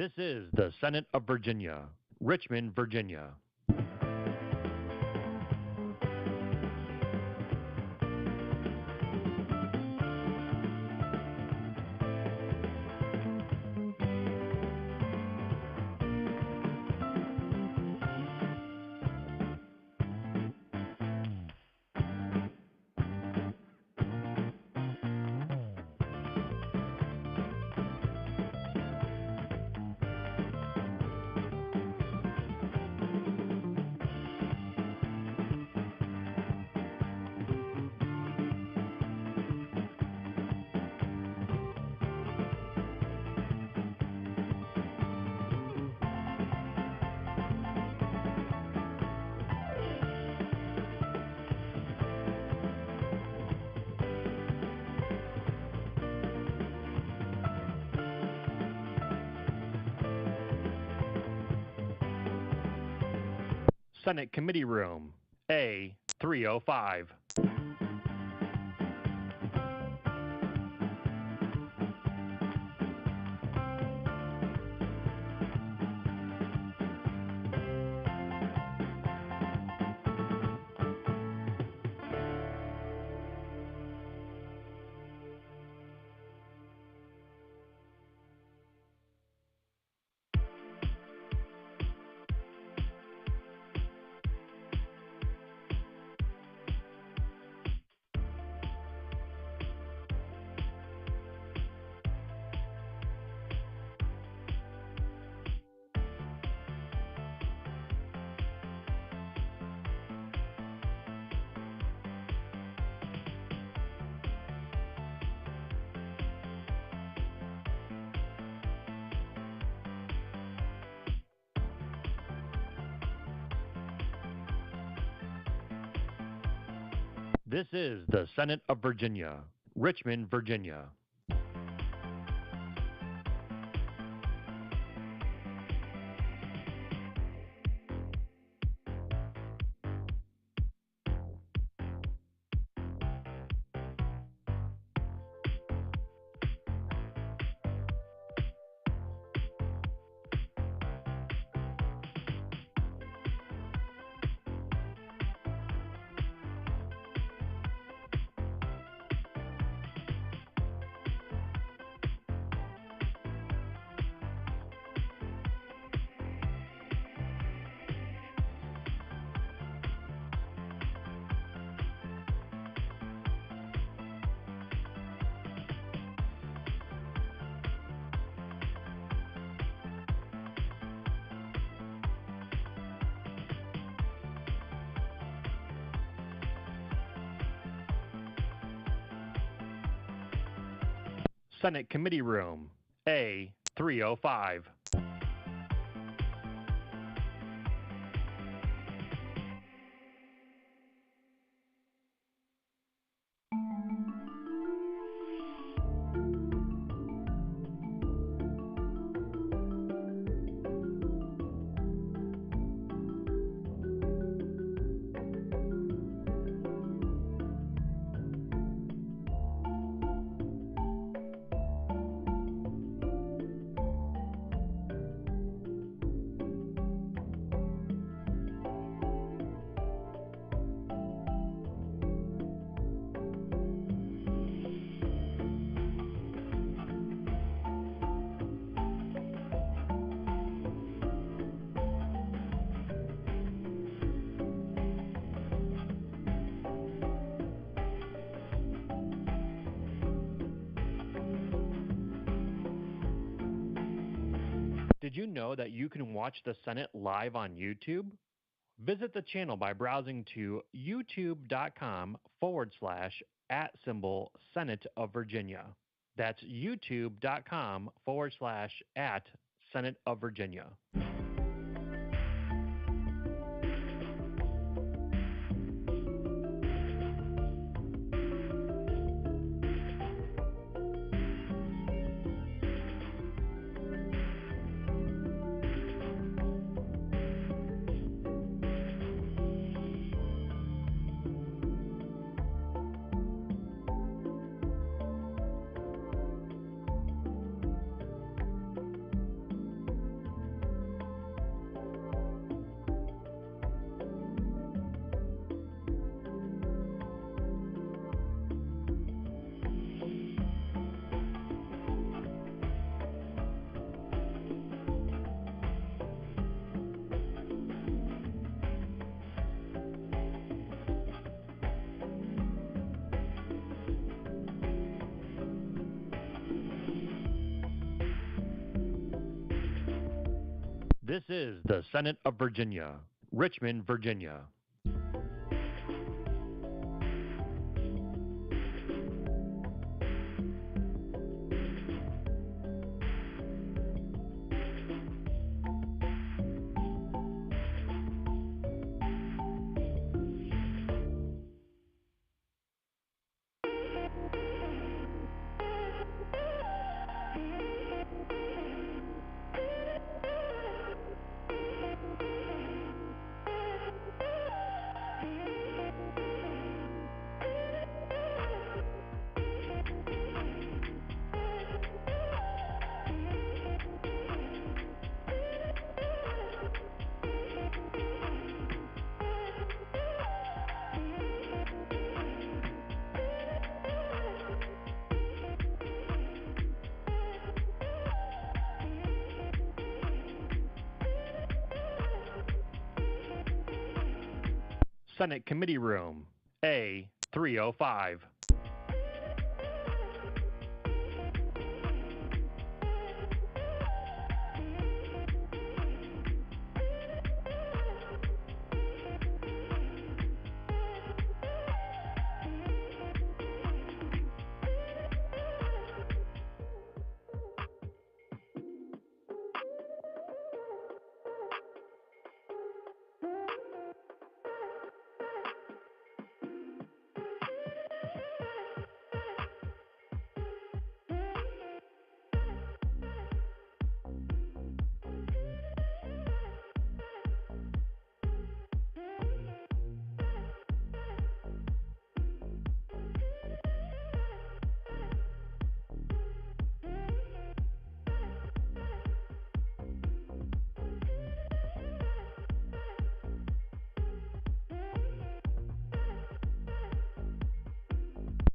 This is the Senate of Virginia, Richmond, Virginia. Senate Committee Room, A305. This is the Senate of Virginia, Richmond, Virginia. Senate Committee Room, A305. Did you know that you can watch the Senate live on YouTube? Visit the channel by browsing to youtube.com/@Senate of Virginia. That's youtube.com/@Senate of Virginia. This is the Senate of Virginia, Richmond, Virginia. Senate Committee Room, A305.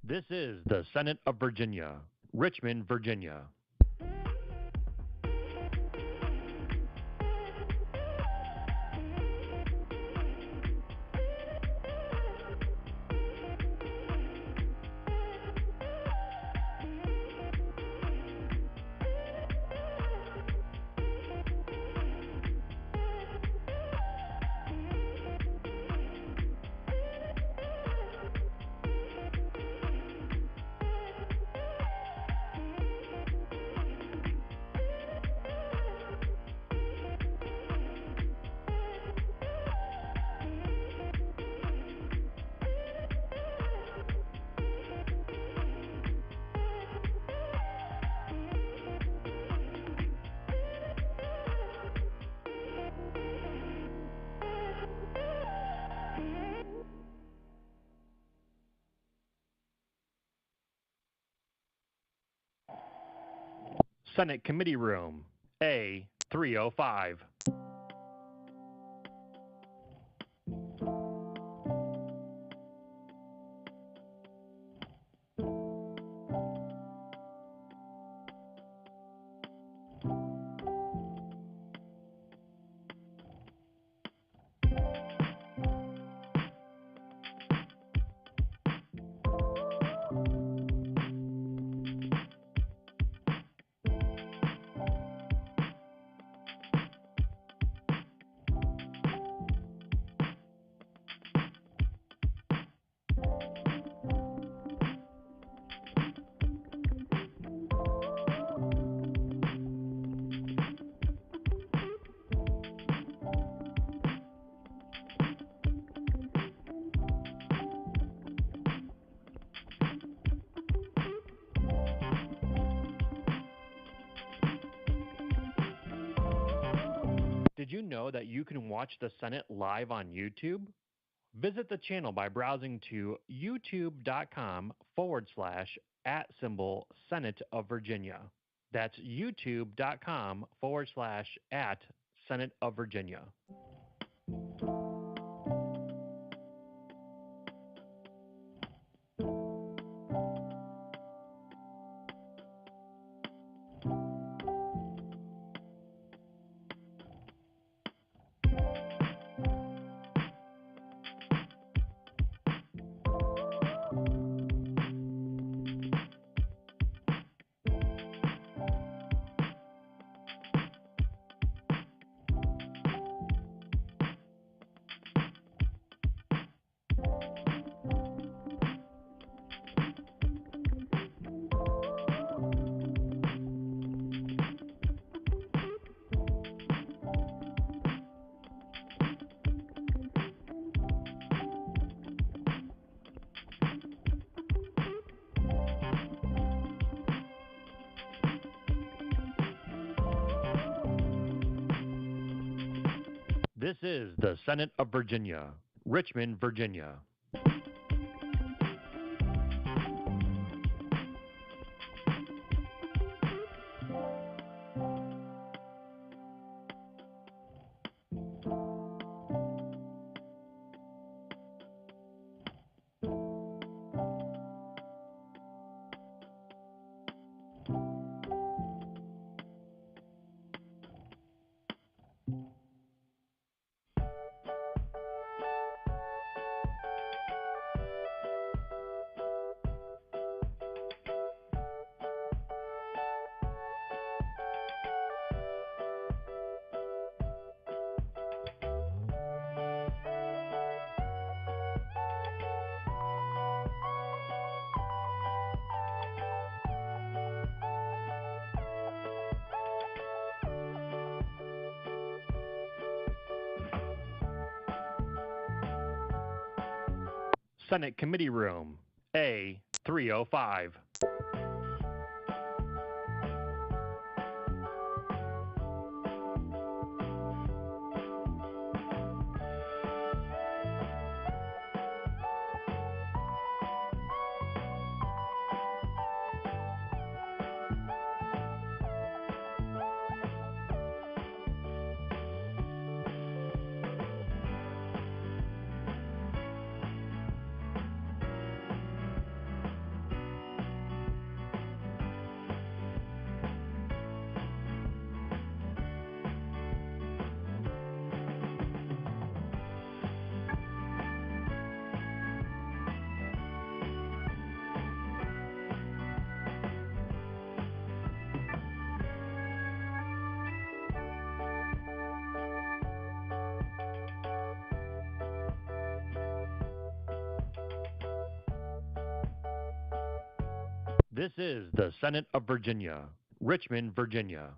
This is the Senate of Virginia, Richmond, Virginia. Senate Committee Room, A305. Did you know that you can watch the Senate live on YouTube? Visit the channel by browsing to youtube.com/@Senate of Virginia. That's youtube.com/@Senate of Virginia. This is the Senate of Virginia, Richmond, Virginia. Senate Committee Room, A305. This is the Senate of Virginia, Richmond, Virginia.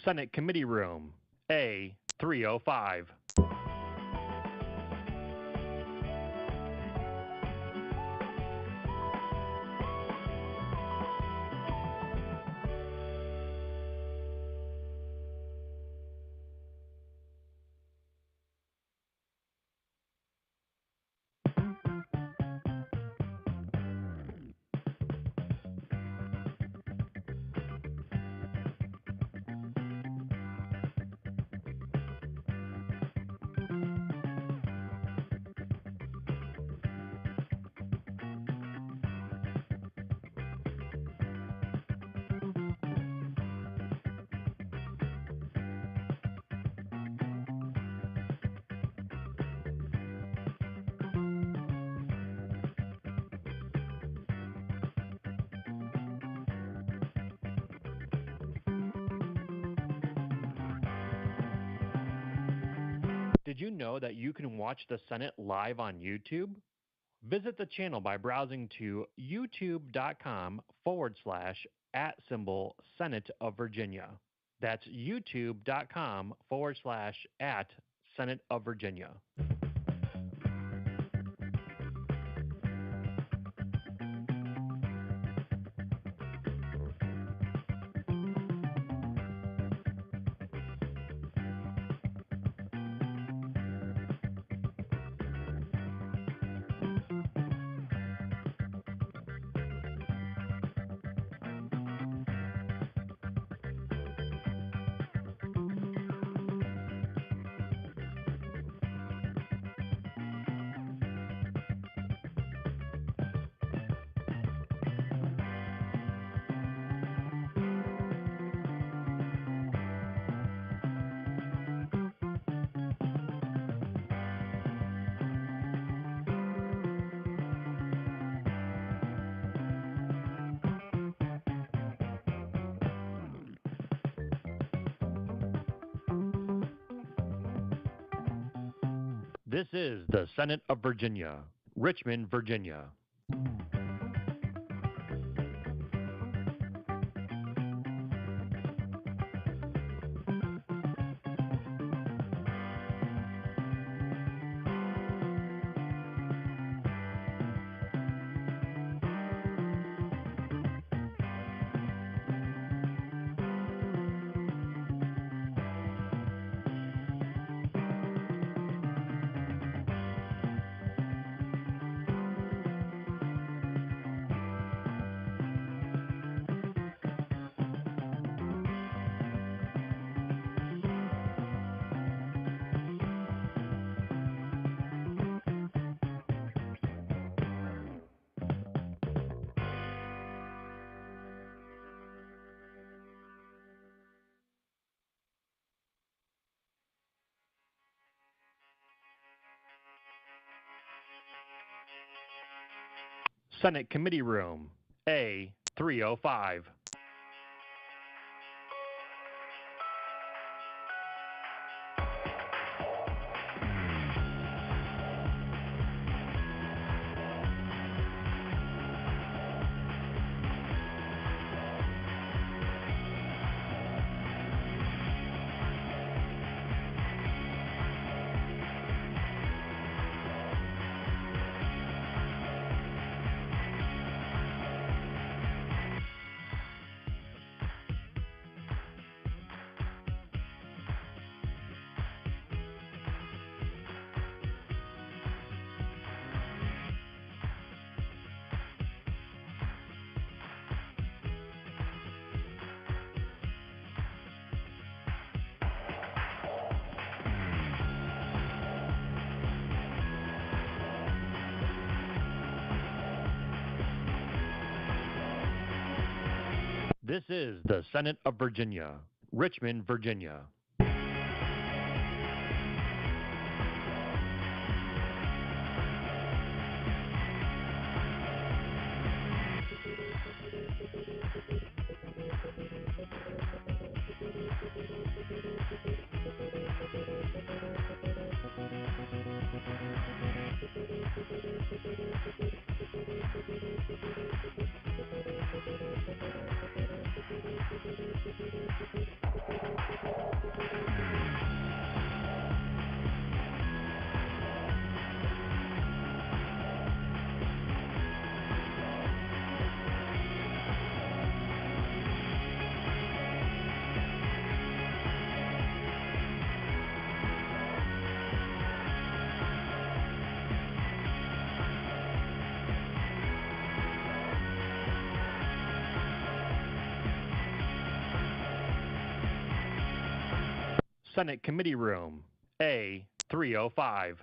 Senate Committee Room, A305. Did you know that you can watch the Senate live on YouTube? Visit the channel by browsing to youtube.com/@Senate of Virginia. That's youtube.com/@Senate of Virginia. This is the Senate of Virginia, Richmond, Virginia. Senate Committee Room, A305. This is the Senate of Virginia, Richmond, Virginia. Senate Committee Room, A305.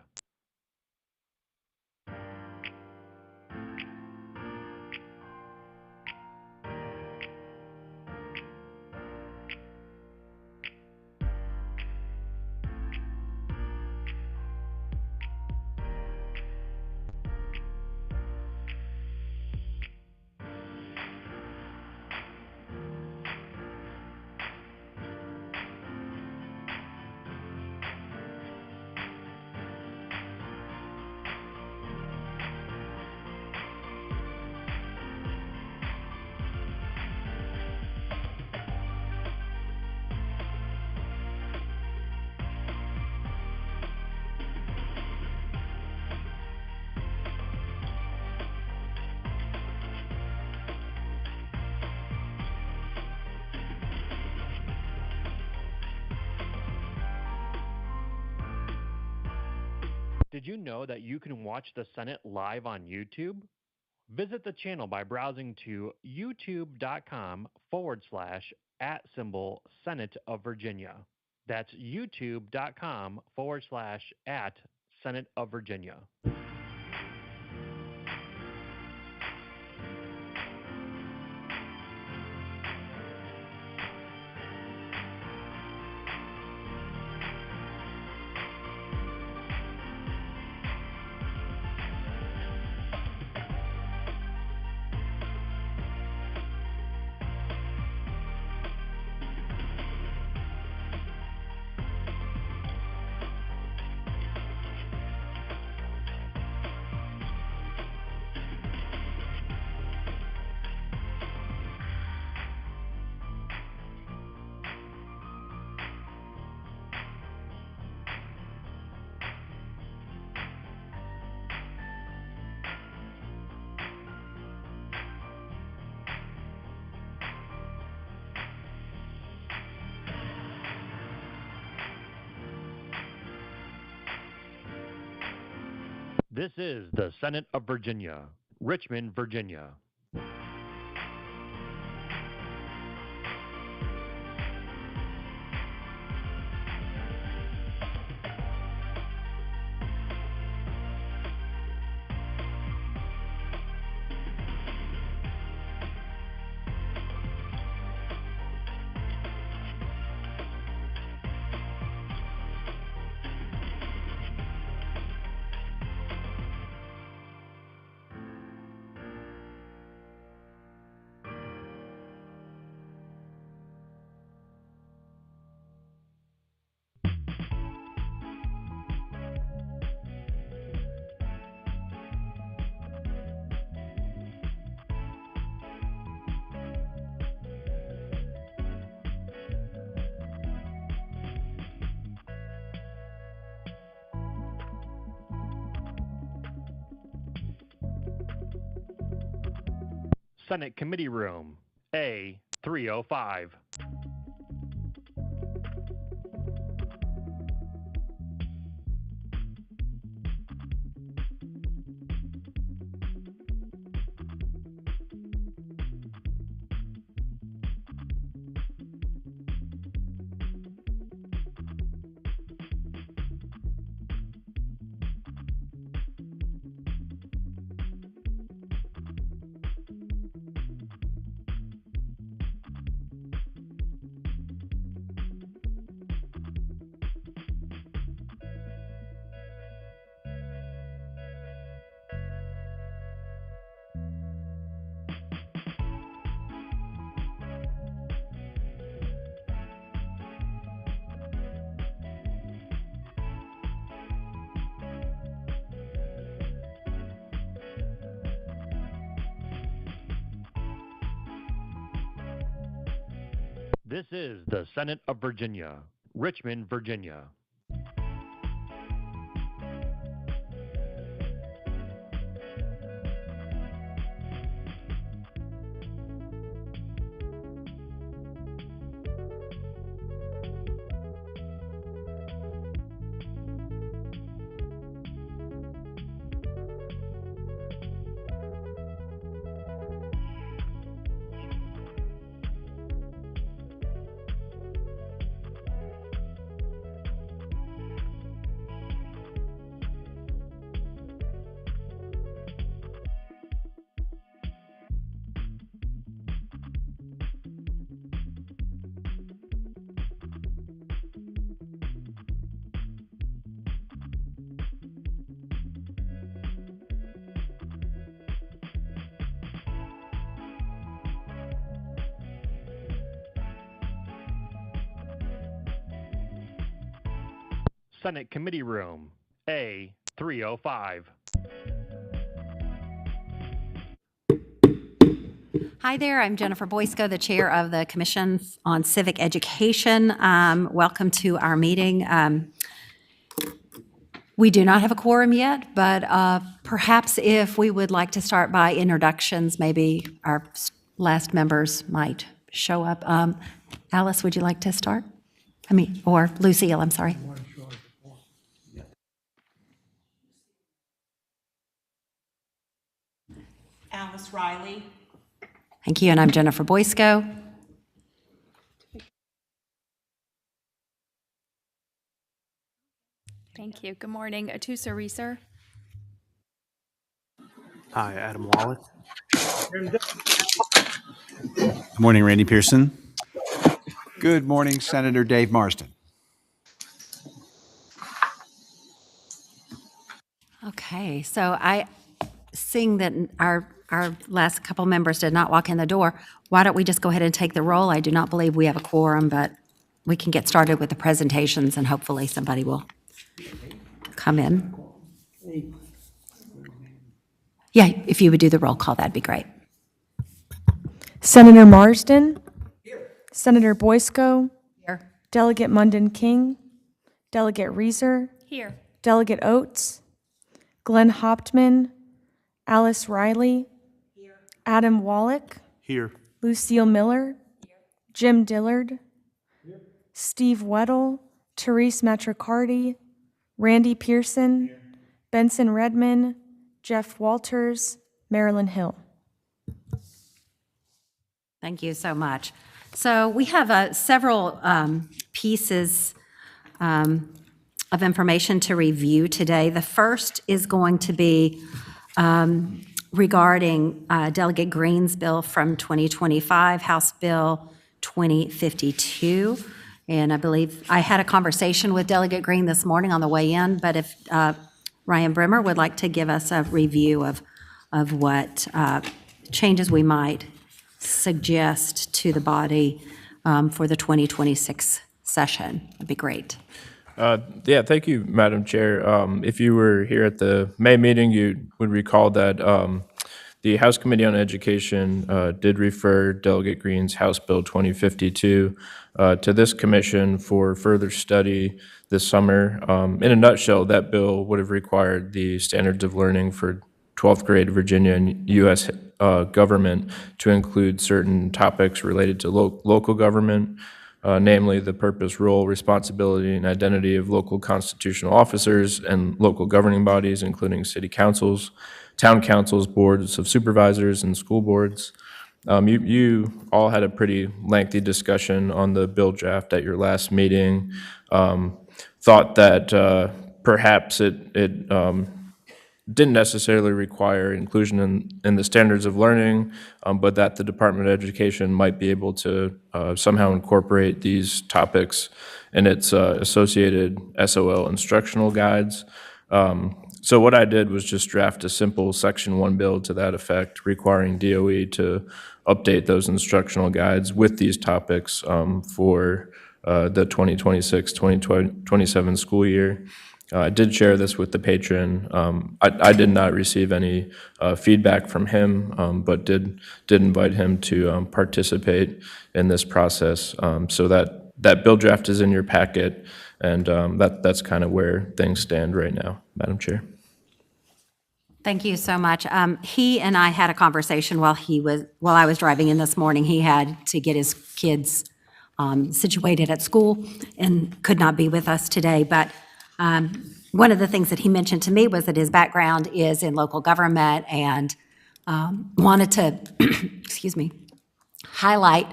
Did you know that you can watch the Senate live on YouTube? Visit the channel by browsing to youtube.com/@Senate of Virginia. That's youtube.com/@Senate of Virginia. This is the Senate of Virginia, Richmond, Virginia. Senate Committee Room, A305. This is the Senate of Virginia, Richmond, Virginia. Senate Committee Room, A305. Hi there, I'm Jennifer Boysko, the chair of the Commission on Civic Education. Welcome to our meeting. We do not have a quorum yet, but perhaps if we would like to start by introductions, maybe our last members might show up. Alice, would you like to start? Or Lucille, I'm sorry. Alice Riley. Thank you, and I'm Jennifer Boysko. Thank you. Good morning. Atusa Reeser. Hi, Adam Wallach. Good morning, Randy Pearson. Good morning, Senator Dave Marsden. Okay, so seeing that our last couple members did not walk in the door, why don't we just go ahead and take the roll? I do not believe we have a quorum, but we can get started with the presentations and hopefully somebody will come in. Yeah, if you would do the roll call, that'd be great. Senator Marsden. Here. Senator Boysko. Here. Delegate Munden King. Delegate Reeser. Here. Delegate Oates. Glenn Hauptman. Alice Riley. Here. Adam Wallach. Here. Lucille Miller. Here. Jim Dillard. Here. Steve Weddle. Therese Matricardi. Randy Pearson. Here. Benson Redman, Jeff Walters, Marilyn Hill. Thank you so much. So we have several pieces of information to review today. The first is going to be regarding Delegate Green's bill from 2025, House Bill 2052. And I believe I had a conversation with Delegate Green this morning on the way in, but if Ryan Brimmer would like to give us a review of what changes we might suggest to the body for the 2026 session, that'd be great. Yeah, thank you, Madam Chair. If you were here at the May meeting, you would recall that the House Committee on Education did refer Delegate Green's House Bill 2052 to this commission for further study this summer. In a nutshell, that bill would have required the standards of learning for 12th grade Virginia and U.S. Government to include certain topics related to local government, namely the purpose, role, responsibility, and identity of local constitutional officers and local governing bodies, including city councils, town councils, boards of supervisors, and school boards. You all had a pretty lengthy discussion on the bill draft at your last meeting. Thought that perhaps it didn't necessarily require inclusion in the standards of learning, but that the Department of Education might be able to somehow incorporate these topics in its associated SOL instructional guides. So what I did was just draft a simple Section 1 bill to that effect, requiring DOE to update those instructional guides with these topics for the 2026-2027 school year. I did share this with the patron. I did not receive any feedback from him, but did invite him to participate in this process. So that bill draft is in your packet, and that's kind of where things stand right now, Madam Chair. Thank you so much. He and I had a conversation while I was driving in this morning. He had to get his kids situated at school and could not be with us today, but one of the things that he mentioned to me was that his background is in local government and wanted to, excuse me, highlight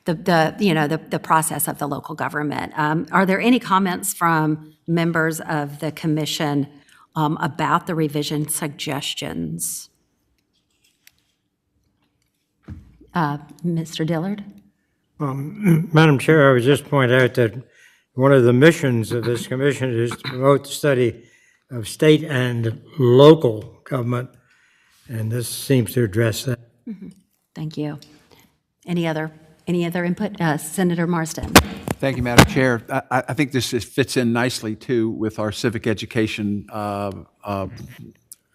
the process of the local government. Are there any comments from members of the commission about the revision suggestions? Mr. Dillard? Madam Chair, I would just point out that one of the missions of this commission is to promote the study of state and local government, and this seems to address that. Mm-hmm. Thank you. Any other input? Senator Marsden. Thank you, Madam Chair. I think this fits in nicely, too, with our civic education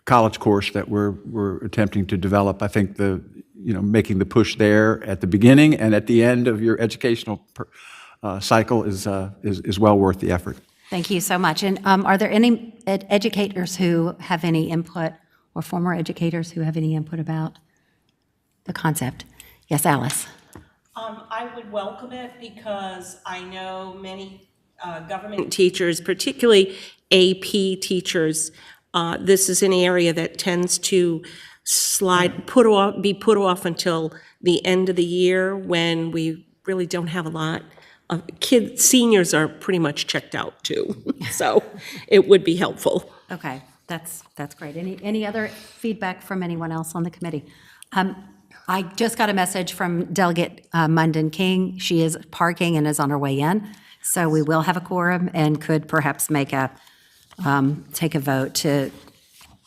college course that we're attempting to develop. I think making the push there at the beginning and at the end of your educational cycle is well worth the effort. Thank you so much. And are there any educators who have any input, or former educators who have any input about the concept? Yes, Alice. I would welcome it because I know many government teachers, particularly AP teachers, this is an area that tends to be put off until the end of the year when we really don't have a lot of kids. Seniors are pretty much checked out too, so it would be helpful. Okay, that's great. Any other feedback from anyone else on the committee? I just got a message from Delegate Munden King. She is parking and is on her way in, so we will have a quorum and could perhaps take a vote to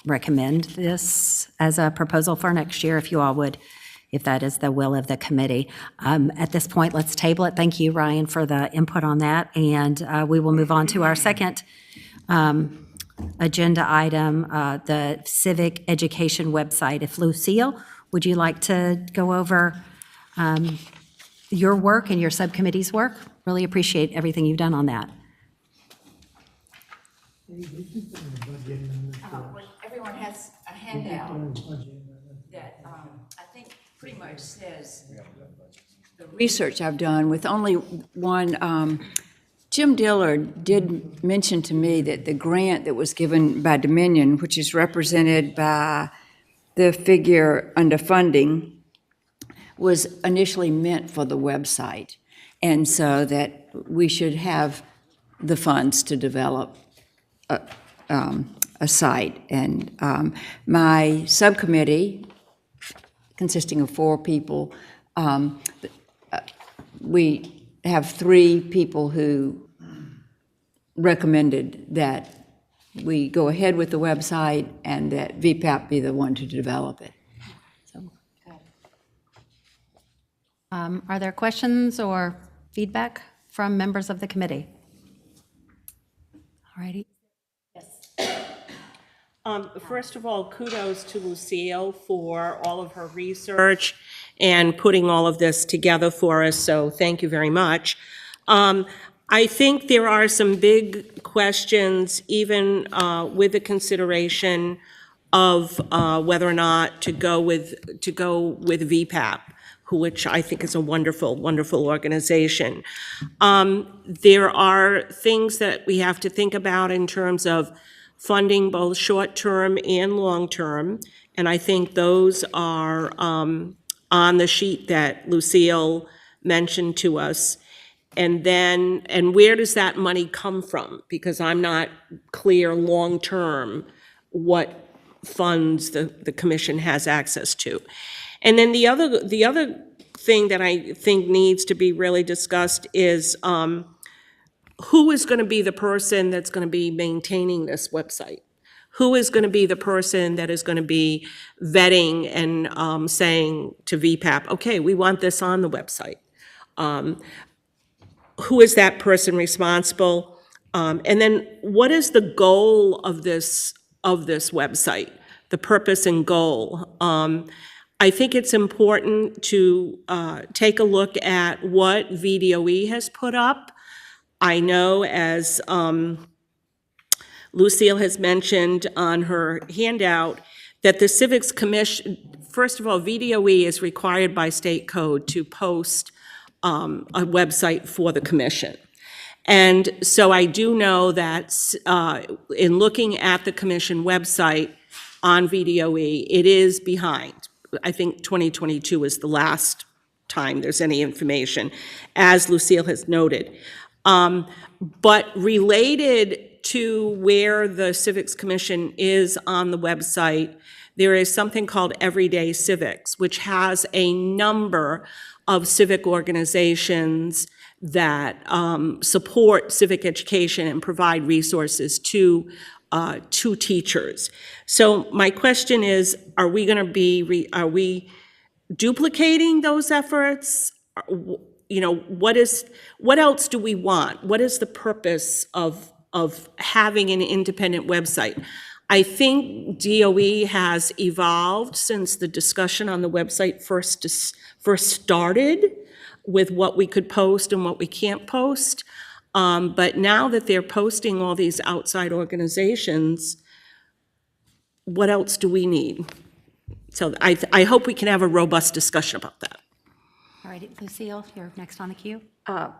recommend this as a proposal for next year, if you all would, if that is the will of the committee. At this point, let's table it. Thank you, Ryan, for the input on that, and we will move on to our second agenda item, the Civic Education website. If Lucille, would you like to go over your work and your subcommittee's work? Really appreciate everything you've done on that. Everyone has a handout that I think pretty much says the research I've done with only one Jim Dillard did mention to me that the grant that was given by Dominion, which is represented by the figure under funding, was initially meant for the website. And so that we should have the funds to develop a site. And my subcommittee, consisting of 4 people, we have 3 people who recommended that we go ahead with the website and that VPAP be the one to develop it. Are there questions or feedback from members of the committee? All righty. First of all, kudos to Lucille for all of her research and putting all of this together for us, so thank you very much. I think there are some big questions, even with the consideration of whether or not to go with VPAP, which I think is a wonderful, wonderful organization. There are things that we have to think about in terms of funding both short-term and long-term, and I think those are on the sheet that Lucille mentioned to us. And then, and where does that money come from? Because I'm not clear long-term what funds the commission has access to. And then the other thing that I think needs to be really discussed is who is going to be the person that's going to be maintaining this website? Who is going to be the person that is going to be vetting and saying to VPAP, okay, we want this on the website? Who is that person responsible? And then what is the goal of this website, the purpose and goal? I think it's important to take a look at what VDOE has put up. I know, as Lucille has mentioned on her handout, that the Civics Commission, first of all, VDOE is required by state code to post a website for the commission. And so I do know that in looking at the commission website on VDOE, it is behind. I think 2022 is the last time there's any information, as Lucille has noted. But related to where the Civics Commission is on the website, there is something called Everyday Civics, which has a number of civic organizations that support civic education and provide resources to teachers. So my question is, are we duplicating those efforts? You know, what else do we want? What is the purpose of having an independent website? I think DOE has evolved since the discussion on the website first started with what we could post and what we can't post. But now that they're posting all these outside organizations, what else do we need? So I hope we can have a robust discussion about that. All righty, Lucille, you're next on the queue. I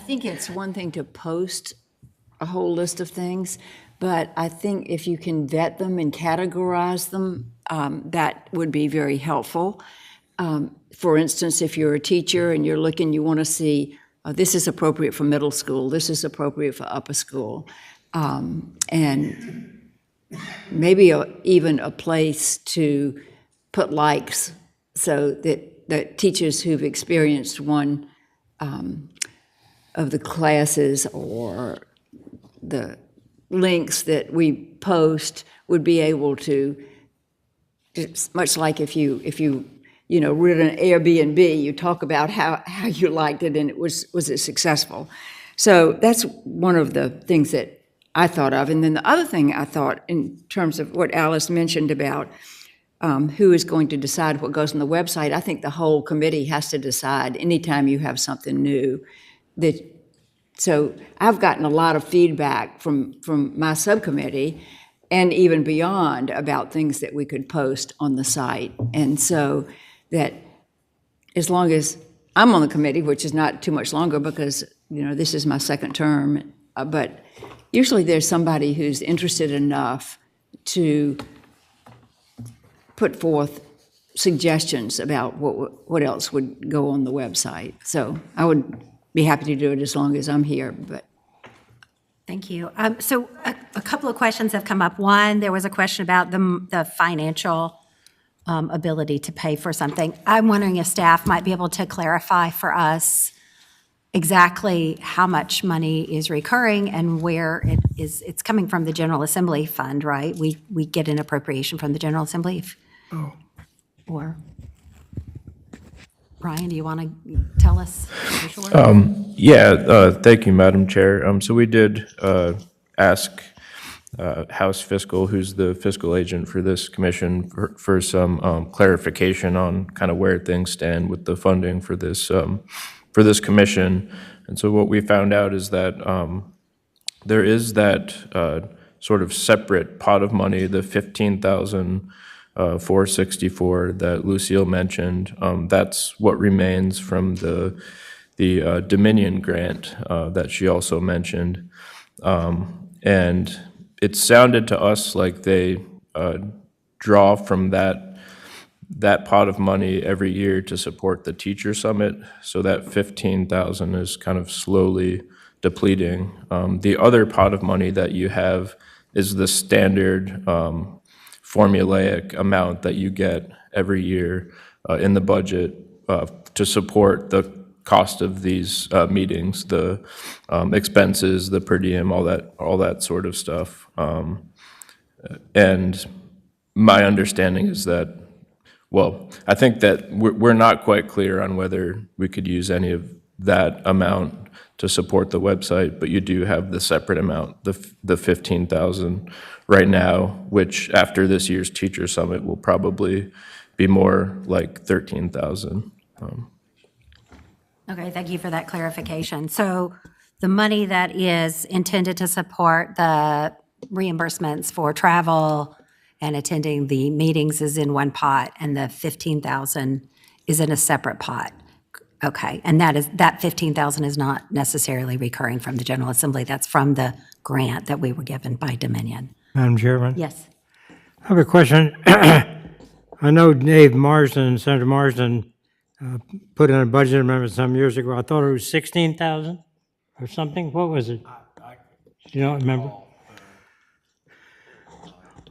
think it's one thing to post a whole list of things, but I think if you can vet them and categorize them, that would be very helpful. For instance, if you're a teacher and you're looking, you want to see, this is appropriate for middle school, this is appropriate for upper school, and maybe even a place to put likes so that teachers who've experienced one of the classes or the links that we post would be able to, just much like if you were an Airbnb, you talk about how you liked it and was it successful. So that's one of the things that I thought of. And then the other thing I thought in terms of what Alice mentioned about who is going to decide what goes on the website, I think the whole committee has to decide anytime you have something new. So I've gotten a lot of feedback from my subcommittee and even beyond about things that we could post on the site. And so that as long as I'm on the committee, which is not too much longer because this is my second term, but usually there's somebody who's interested enough to put forth suggestions about what else would go on the website. So I would be happy to do it as long as I'm here, but. Thank you. So a couple of questions have come up. One, there was a question about the financial ability to pay for something. I'm wondering if staff might be able to clarify for us exactly how much money is recurring and where it is. It's coming from the General Assembly fund, right? We get an appropriation from the General Assembly. Or, Ryan, do you want to tell us for sure? Yeah, thank you, Madam Chair. So we did ask House Fiscal, who's the fiscal agent for this commission, for some clarification on kind of where things stand with the funding for this commission. And so what we found out is that there is that sort of separate pot of money, the 15,464 that Lucille mentioned. That's what remains from the Dominion grant that she also mentioned. And it sounded to us like they draw from that pot of money every year to support the teacher summit. So that 15,000 is kind of slowly depleting. The other pot of money that you have is the standard formulaic amount that you get every year in the budget to support the cost of these meetings, the expenses, the per diem, all that sort of stuff. And my understanding is that, well, I think that we're not quite clear on whether we could use any of that amount to support the website, but you do have the separate amount, the 15,000 right now, which after this year's teacher summit will probably be more like 13,000. Okay, thank you for that clarification. So the money that is intended to support the reimbursements for travel and attending the meetings is in one pot, and the 15,000 is in a separate pot. Okay, and that 15,000 is not necessarily recurring from the General Assembly. That's from the grant that we were given by Dominion. Madam Chairman? Yes. I have a question. I know Dave Marsden, Senator Marsden, put in a budget amendment some years ago. I thought it was 16,000 or something. What was it? You don't remember?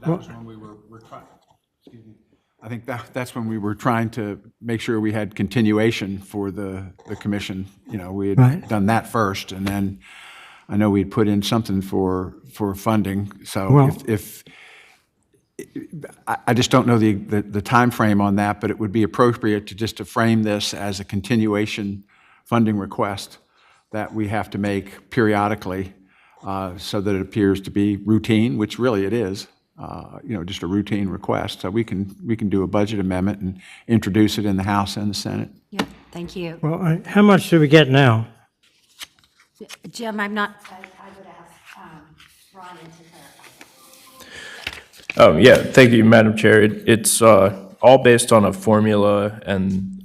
That was when we were trying, excuse me. I think that's when we were trying to make sure we had continuation for the commission. We had Right. done that first, and then I know we'd put in something for funding. So Well- if I just don't know the timeframe on that, but it would be appropriate to frame this as a continuation funding request that we have to make periodically so that it appears to be routine, which really it is. Just a routine request. So we can do a budget amendment and introduce it in the House and the Senate. Yeah, thank you. Well, how much do we get now? Jim, I'm not, I would ask Ryan to clarify. Yeah, thank you, Madam Chair. It's all based on a formula, and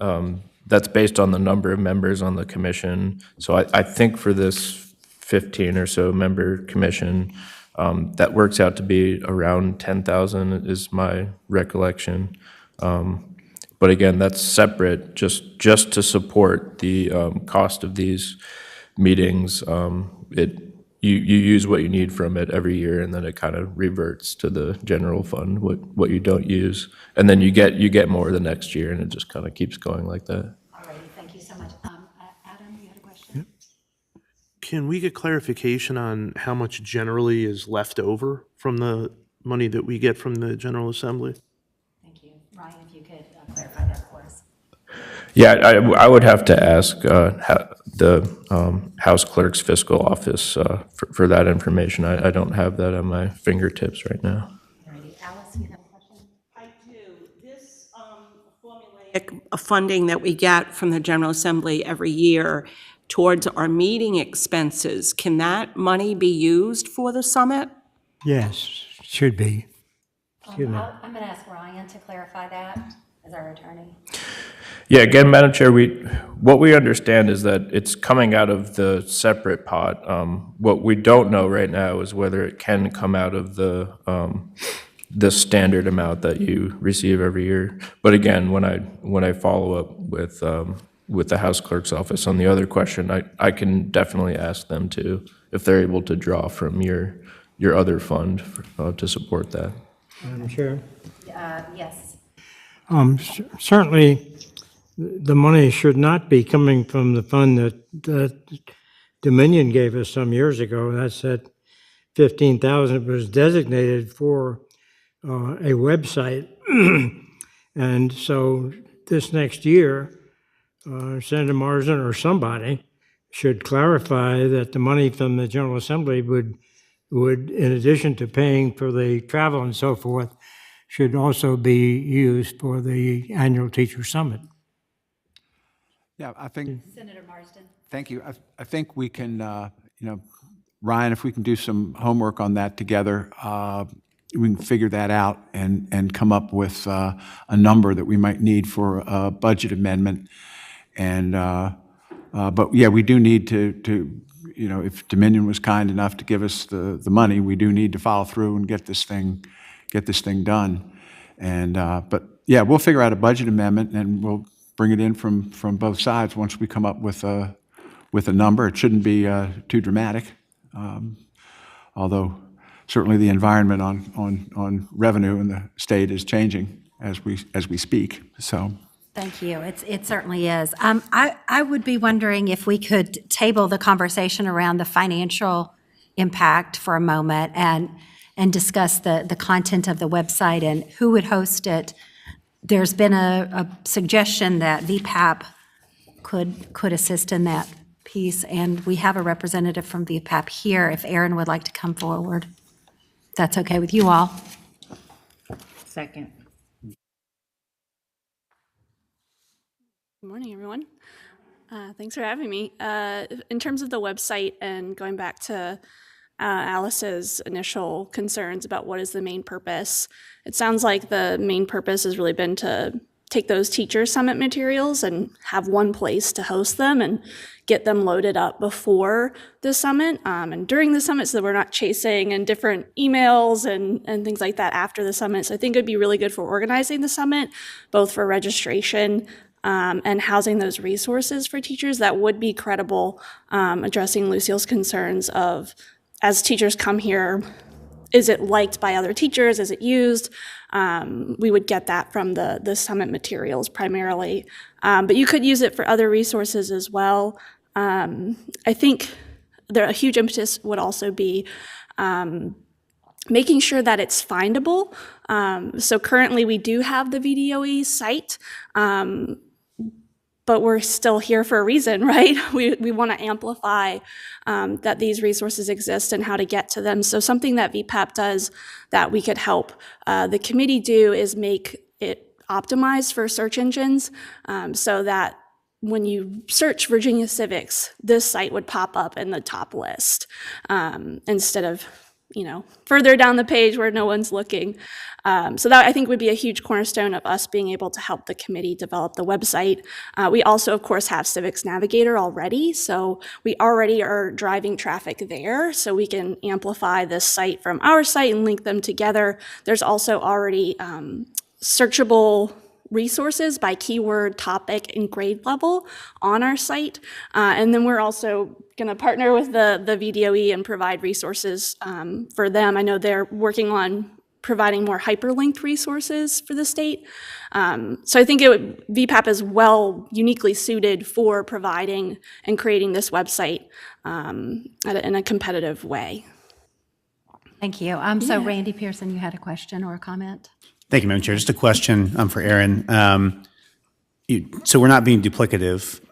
that's based on the number of members on the commission. So I think for this 15 or so member commission, that works out to be around 10,000 is my recollection. But again, that's separate, just to support the cost of these meetings. You use what you need from it every year, and then it kind of reverts to the general fund, what you don't use. And then you get more the next year, and it just kind of keeps going like that. All righty, thank you so much. Adam, you had a question? Can we get clarification on how much generally is left over from the money that we get from the General Assembly? Thank you. Ryan, if you could clarify that for us. Yeah, I would have to ask the House Clerk's fiscal office for that information. I don't have that at my fingertips right now. All righty. Alice, you have a question? I do. This formulaic funding that we get from the General Assembly every year towards our meeting expenses, can that money be used for the summit? Yes, should be. I'm going to ask Ryan to clarify that. as our attorney. Yeah, again, Madam Chair, what we understand is that it's coming out of the separate pot. What we don't know right now is whether it can come out of the standard amount that you receive every year. But again, when I follow up with the House Clerk's office on the other question, I can definitely ask them if they're able to draw from your other fund to support that. Madam Chair. Yes. Certainly, the money should not be coming from the fund that Dominion gave us some years ago. That's that 15,000 was designated for a website. And so this next year, Senator Marsden or somebody should clarify that the money from the General Assembly would, in addition to paying for the travel and so forth, should also be used for the annual teacher summit. Yeah, I think, Senator Marsden. thank you. I think we can, Ryan, if we can do some homework on that together, we can figure that out and come up with a number that we might need for a budget amendment. And, but yeah, we do need to, if Dominion was kind enough to give us the money, we do need to follow through and get this thing done. And, but yeah, we'll figure out a budget amendment and we'll bring it in from both sides once we come up with a number. It shouldn't be too dramatic, although certainly the environment on revenue in the state is changing as we speak. So. Thank you. It certainly is. I would be wondering if we could table the conversation around the financial impact for a moment and discuss the content of the website and who would host it. There's been a suggestion that VPAP could assist in that piece, and we have a representative from VPAP here if Aaron would like to come forward. That's okay with you all. Second. Good morning, everyone. Thanks for having me. In terms of the website and going back to Alice's initial concerns about what is the main purpose, it sounds like the main purpose has really been to take those teacher summit materials and have one place to host them and get them loaded up before the summit and during the summit so that we're not chasing in different emails and things like that after the summit. So I think it would be really good for organizing the summit, both for registration and housing those resources for teachers that would be credible, addressing Lucille's concerns of, as teachers come here, is it liked by other teachers? Is it used? We would get that from the summit materials primarily. But you could use it for other resources as well. I think a huge impetus would also be making sure that it's findable. So currently we do have the VDOE site, but we're still here for a reason, right? We want to amplify that these resources exist and how to get to them. So something that VPAP does that we could help the committee do is make it optimized for search engines so that when you search Virginia Civics, this site would pop up in the top list instead of further down the page where no one's looking. So that I think would be a huge cornerstone of us being able to help the committee develop the website. We also, of course, have Civics Navigator already, so we already are driving traffic there, so we can amplify this site from our site and link them together. There's also already searchable resources by keyword, topic, and grade level on our site. And then we're also going to partner with the VDOE and provide resources for them. I know they're working on providing more hyperlinked resources for the state. So I think VPAP is uniquely suited for providing and creating this website in a competitive way. Thank you. So Randy Pearson, you had a question or a comment? Thank you, Madam Chair. Just a question for Aaron. So we're not being duplicative.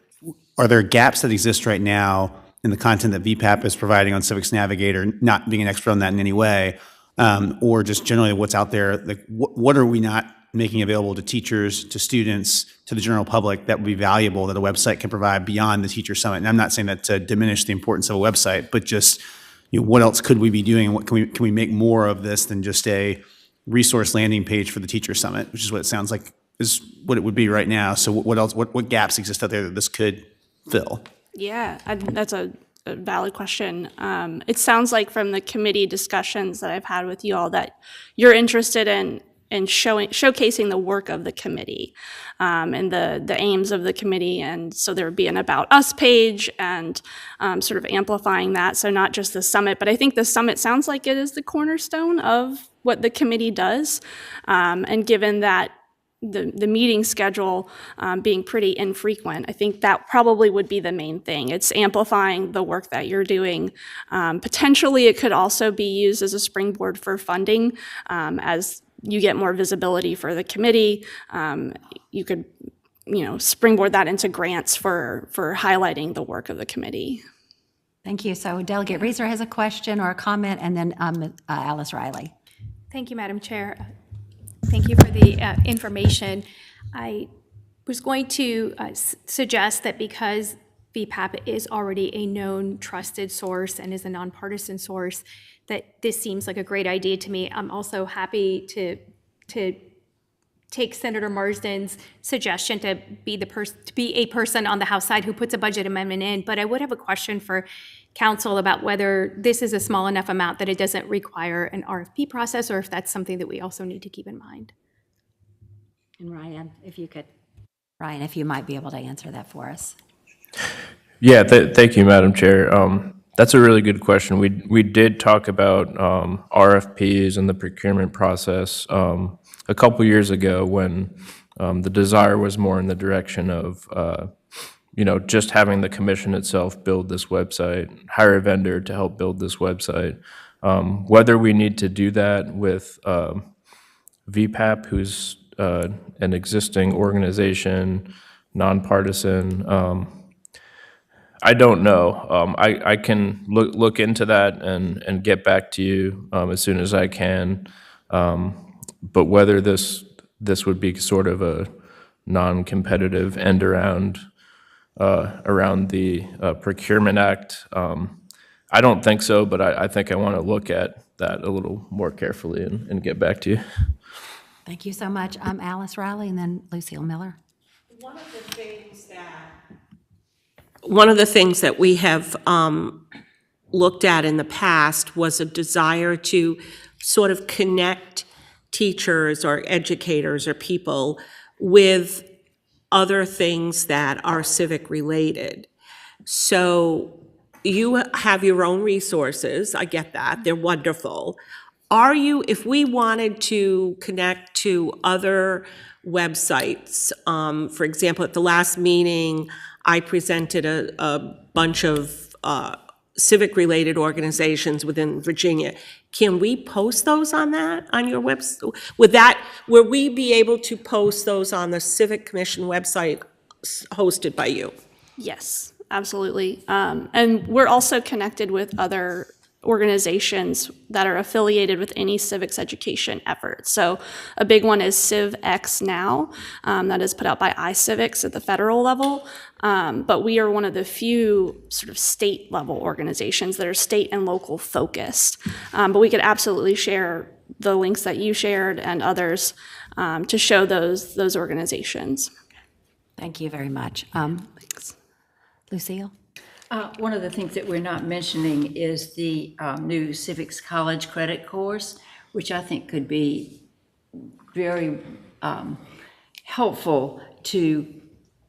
Are there gaps that exist right now in the content that VPAP is providing on Civics Navigator, not being an expert on that in any way, or just generally what's out there? Like, what are we not making available to teachers, to students, to the general public that would be valuable that a website can provide beyond the Teacher Summit? And I'm not saying that to diminish the importance of a website, but just what else could we be doing? And what can we make more of this than just a resource landing page for the Teacher Summit, which is what it sounds like is what it would be right now. So what else, what gaps exist out there that this could fill? Yeah, that's a valid question. It sounds like from the committee discussions that I've had with you all that you're interested in showcasing the work of the committee and the aims of the committee. And so there would be an About Us page and sort of amplifying that. So not just the summit, but I think the summit sounds like it is the cornerstone of what the committee does. And given that the meeting schedule being pretty infrequent, I think that probably would be the main thing. It's amplifying the work that you're doing. Potentially, it could also be used as a springboard for funding as you get more visibility for the committee. You could, springboard that into grants for highlighting the work of the committee. Thank you. So Delegate Reeser has a question or a comment, and then Alice Riley. Thank you, Madam Chair. Thank you for the information. I was going to suggest that because VPAP is already a known trusted source and is a nonpartisan source, that this seems like a great idea to me. I'm also happy to take Senator Marsden's suggestion to be a person on the House side who puts a budget amendment in. But I would have a question for Council about whether this is a small enough amount that it doesn't require an RFP process, or if that's something that we also need to keep in mind. And Ryan, if you might be able to answer that for us. Yeah, thank you, Madam Chair. That's a really good question. We did talk about RFPs and the procurement process a couple years ago when the desire was more in the direction of just having the commission itself build this website, hire a vendor to help build this website. Whether we need to do that with VPAP, who's an existing organization, nonpartisan, I don't know. I can look into that and get back to you as soon as I can. But whether this would be sort of a non-competitive end around the Procurement Act, I don't think so, but I think I want to look at that a little more carefully and get back to you. Thank you so much. Alice Riley and then Lucille Miller. One of the things that we have looked at in the past was a desire to sort of connect teachers or educators or people with other things that are civic related. So you have your own resources, I get that, they're wonderful. If we wanted to connect to other websites, for example, at the last meeting, I presented a bunch of civic-related organizations within Virginia. Can we post those on your website? Would we be able to post those on the Civic Commission website hosted by you? Yes, absolutely. And we're also connected with other organizations that are affiliated with any civics education effort. So a big one is CivX Now, that is put out by iCivics at the federal level. But we are one of the few sort of state level organizations that are state and local focused. But we could absolutely share the links that you shared and others to show those organizations. Thank you very much. Lucille? One of the things that we're not mentioning is the new Civics College credit course, which I think could be very helpful to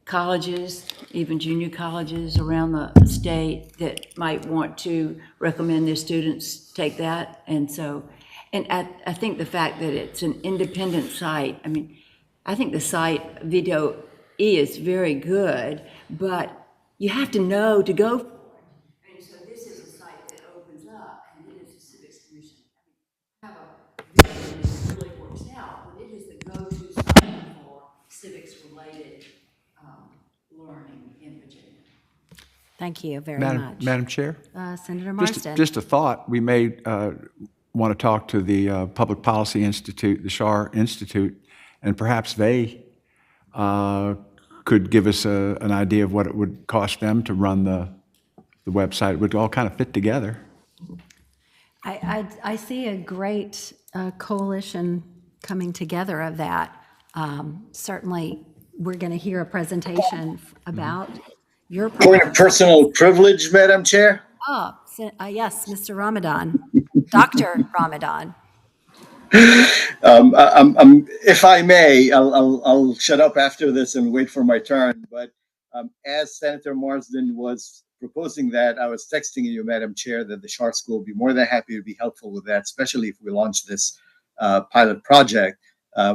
colleges, even junior colleges around the state that might want to recommend their students take that. And I think the fact that it's an independent site, I think the site Video E is very good, but you have to know to go for it. And so this is a site that opens up, and it is a Civics Commission. Have a vision that really works out, but it is the go-to site for civics-related learning in Virginia. Thank you very much. Madam Chair? Senator Marsden. Just a thought. We may want to talk to the Public Policy Institute, the SHAR Institute, and perhaps they could give us an idea of what it would cost them to run the website. It would all kind of fit together. I see a great coalition coming together of that. Certainly, we're going to hear a presentation about your Point of proposal. personal privilege, Madam Chair. Yes, Mr. Ramadan, Dr. Ramadan. If I may, I'll shut up after this and wait for my turn. But as Senator Marsden was proposing that, I was texting you, Madam Chair, that the Shar School would be more than happy to be helpful with that, especially if we launch this pilot project.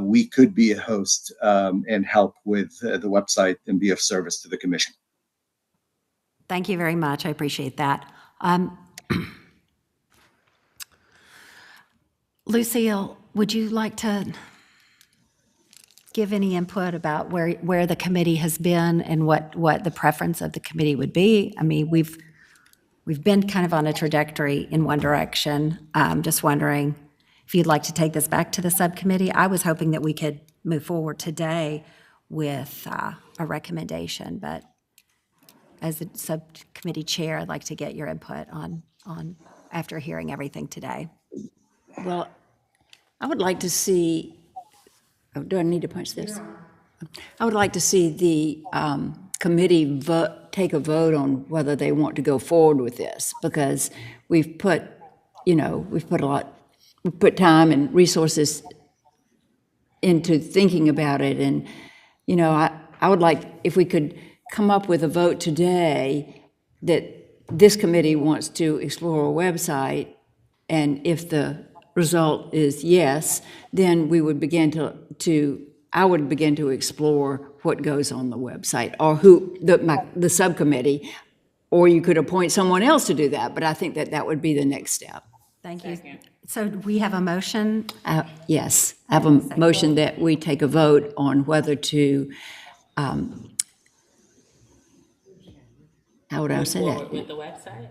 We could be a host and help with the website and be of service to the commission. Thank you very much. I appreciate that. Lucille, would you like to give any input about where the committee has been and what the preference of the committee would be? I mean, we've been kind of on a trajectory in one direction. Just wondering if you'd like to take this back to the subcommittee. I was hoping that we could move forward today with a recommendation, but as the subcommittee chair, I'd like to get your input on after hearing everything today. Well, I would like to see, do I need to punch this? I would like to see the committee take a vote on whether they want to go forward with this, because we've put time and resources into thinking about it. And, I would like, if we could come up with a vote today that this committee wants to explore a website, and if the result is yes, then we would begin I would begin to explore what goes on the website, or the subcommittee, or you could appoint someone else to do that, but I think that would be the next step. Thank you. So we have a motion? Yes, I have a motion that we take a vote on whether to, how would I say that? With the website?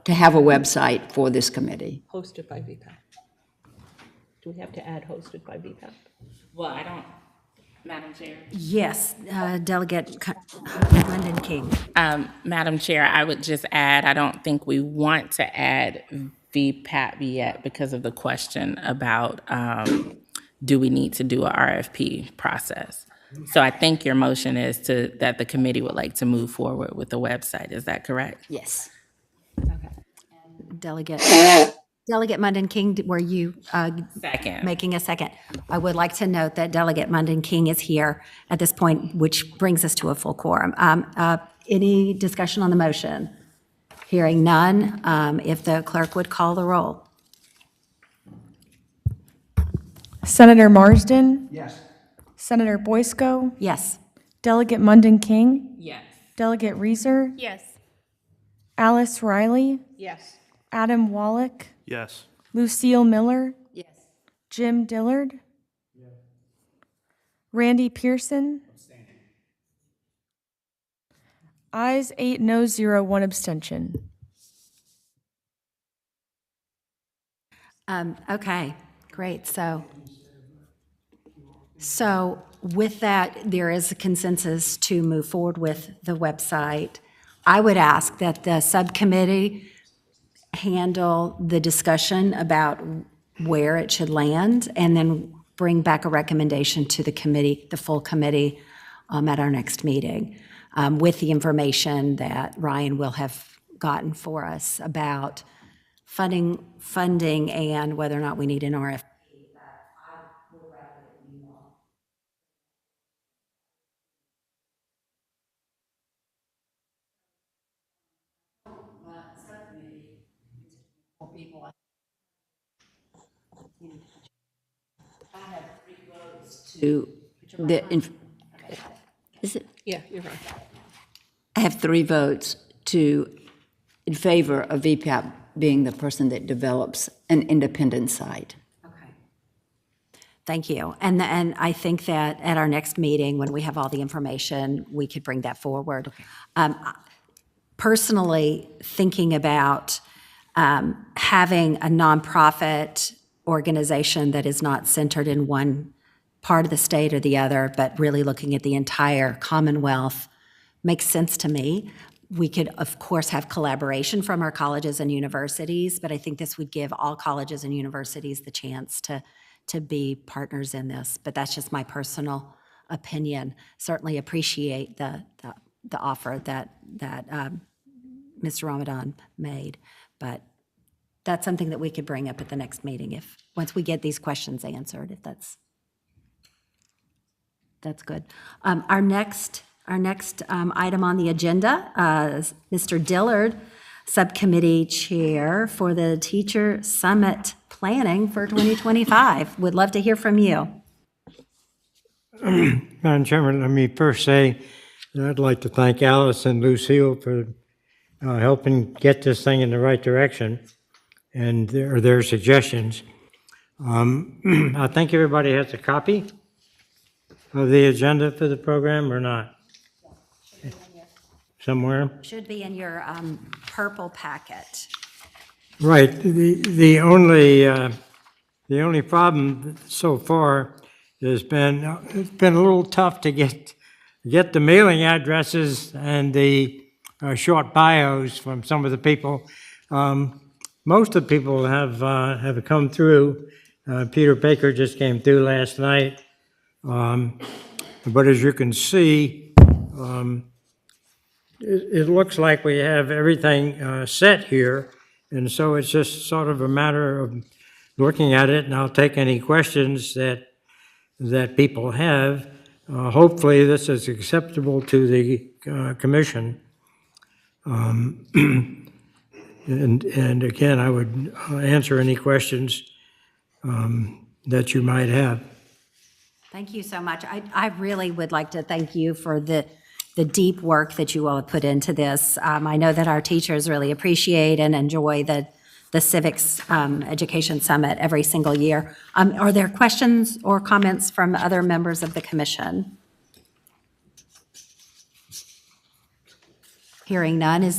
To have a website for this committee. Hosted by VPAP. Do we have to add hosted by VPAP? Well, I don't, Madam Chair. Yes, Delegate London King. Madam Chair, I would just add, I don't think we want to add VPAP yet because of the question about do we need to do a RFP process? So I think your motion is that the committee would like to move forward with the website. Is that correct? Yes. Delegate London King, were you Second. making a second? I would like to note that Delegate London King is here at this point, which brings us to a full quorum. Any discussion on the motion? Hearing none, if the clerk would call the roll. Senator Marsden, Yes. Senator Boysko, Yes. Delegate Munden King, Yes. Delegate Reeser, Yes. Alice Riley, Yes. Adam Wallach, Yes. Lucille Miller, Yes. Jim Dillard, Randy Pearson. Ayes 8, no 0, 1 abstention. Okay, great. So with that, there is a consensus to move forward with the website. I would ask that the subcommittee handle the discussion about where it should land, and then bring back a recommendation to the committee, the full committee, at our next meeting, with the information that Ryan will have gotten for us about funding and whether or not we need an RFP. Is it? Yeah, you're right. I have 3 votes in favor of VPAP being the person that develops an independent site. Okay. Thank you. And I think that at our next meeting, when we have all the information, we could bring that forward. Personally, thinking about having a nonprofit organization that is not centered in one part of the state or the other, but really looking at the entire Commonwealth makes sense to me. We could, of course, have collaboration from our colleges and universities, but I think this would give all colleges and universities the chance to to be partners in this, but that's just my personal opinion. Certainly appreciate the offer that Mr. Ramadan made, but that's something that we could bring up at the next meeting once we get these questions answered, if that's good. Our next item on the agenda is Mr. Dillard, Subcommittee Chair for the Teacher Summit Planning for 2025. Would love to hear from you. Madam Chairman, let me first say that I'd like to thank Alice and Lucille for helping get this thing in the right direction and their suggestions. I think everybody has a copy of the agenda for the program or not? Somewhere? Should be in your purple packet. Right. The only problem so far has been it's been a little tough to get the mailing addresses and the short bios from some of the people. Most of the people have come through. Peter Baker just came through last night. But as you can see, it looks like we have everything set here. And so it's just sort of a matter of looking at it, and I'll take any questions that people have. Hopefully this is acceptable to the commission. And again, I would answer any questions that you might have. Thank you so much. I really would like to thank you for the deep work that you all have put into this. I know that our teachers really appreciate and enjoy the Civics Education Summit every single year. Are there questions or comments from other members of the commission? Hearing none,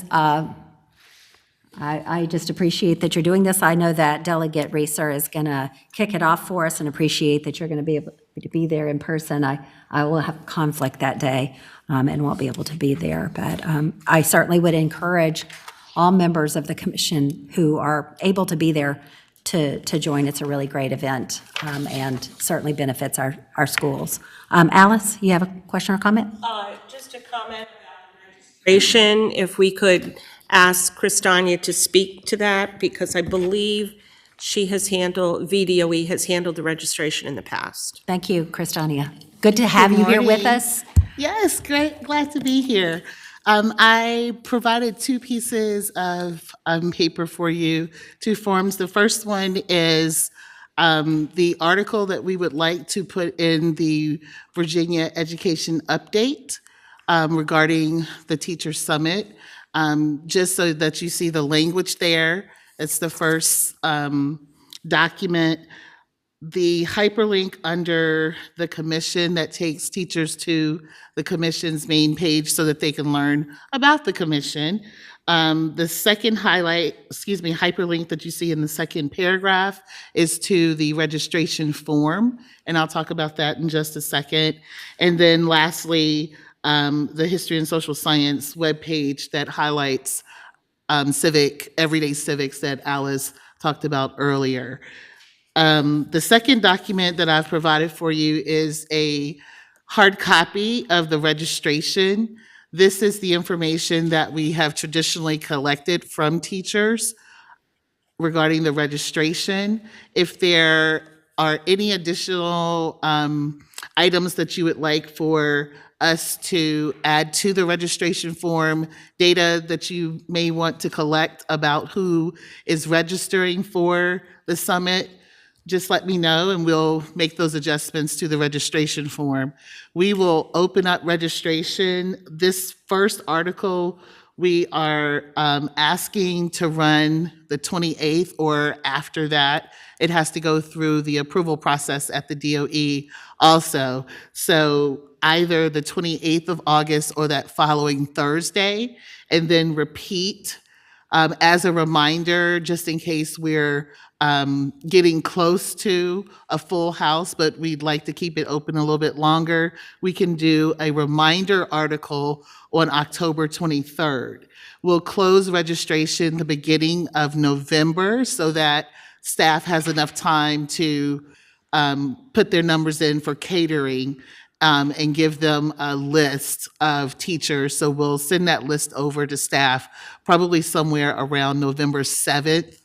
I just appreciate that you're doing this. I know that Delegate Reeser is going to kick it off for us and appreciate that you're going to be able to be there in person. I will have conflict that day and won't be able to be there, but I certainly would encourage all members of the commission who are able to be there to join. It's a really great event and certainly benefits our schools. Alice, you have a question or comment? Just a comment about registration, if we could ask Christania to speak to that, because I believe she has handled, VDOE has handled the registration in the past. Thank you, Christania. Good to have you here with us. Yes, great, glad to be here. I provided two pieces of paper for you, two forms. The first one is the article that we would like to put in the Virginia Education Update regarding the Teacher Summit, just so that you see the language there. It's the first document. The hyperlink under the commission that takes teachers to the commission's main page so that they can learn about the commission. The second hyperlink that you see in the second paragraph is to the registration form, and I'll talk about that in just a second. And then lastly, the History and Social Science webpage that highlights everyday civics that Alice talked about earlier. The second document that I've provided for you is a hard copy of the registration. This is the information that we have traditionally collected from teachers regarding the registration. If there are any additional items that you would like for us to add to the registration form, data that you may want to collect about who is registering for the summit, just let me know and we'll make those adjustments to the registration form. We will open up registration. This first article, we are asking to run the 28th or after that. It has to go through the approval process at the DOE also. So either the 28th of August or that following Thursday, and then repeat as a reminder, just in case we're getting close to a full house, but we'd like to keep it open a little bit longer, we can do a reminder article on October 23rd. We'll close registration the beginning of November so that staff has enough time to put their numbers in for catering and give them a list of teachers. So we'll send that list over to staff probably somewhere around November 7th.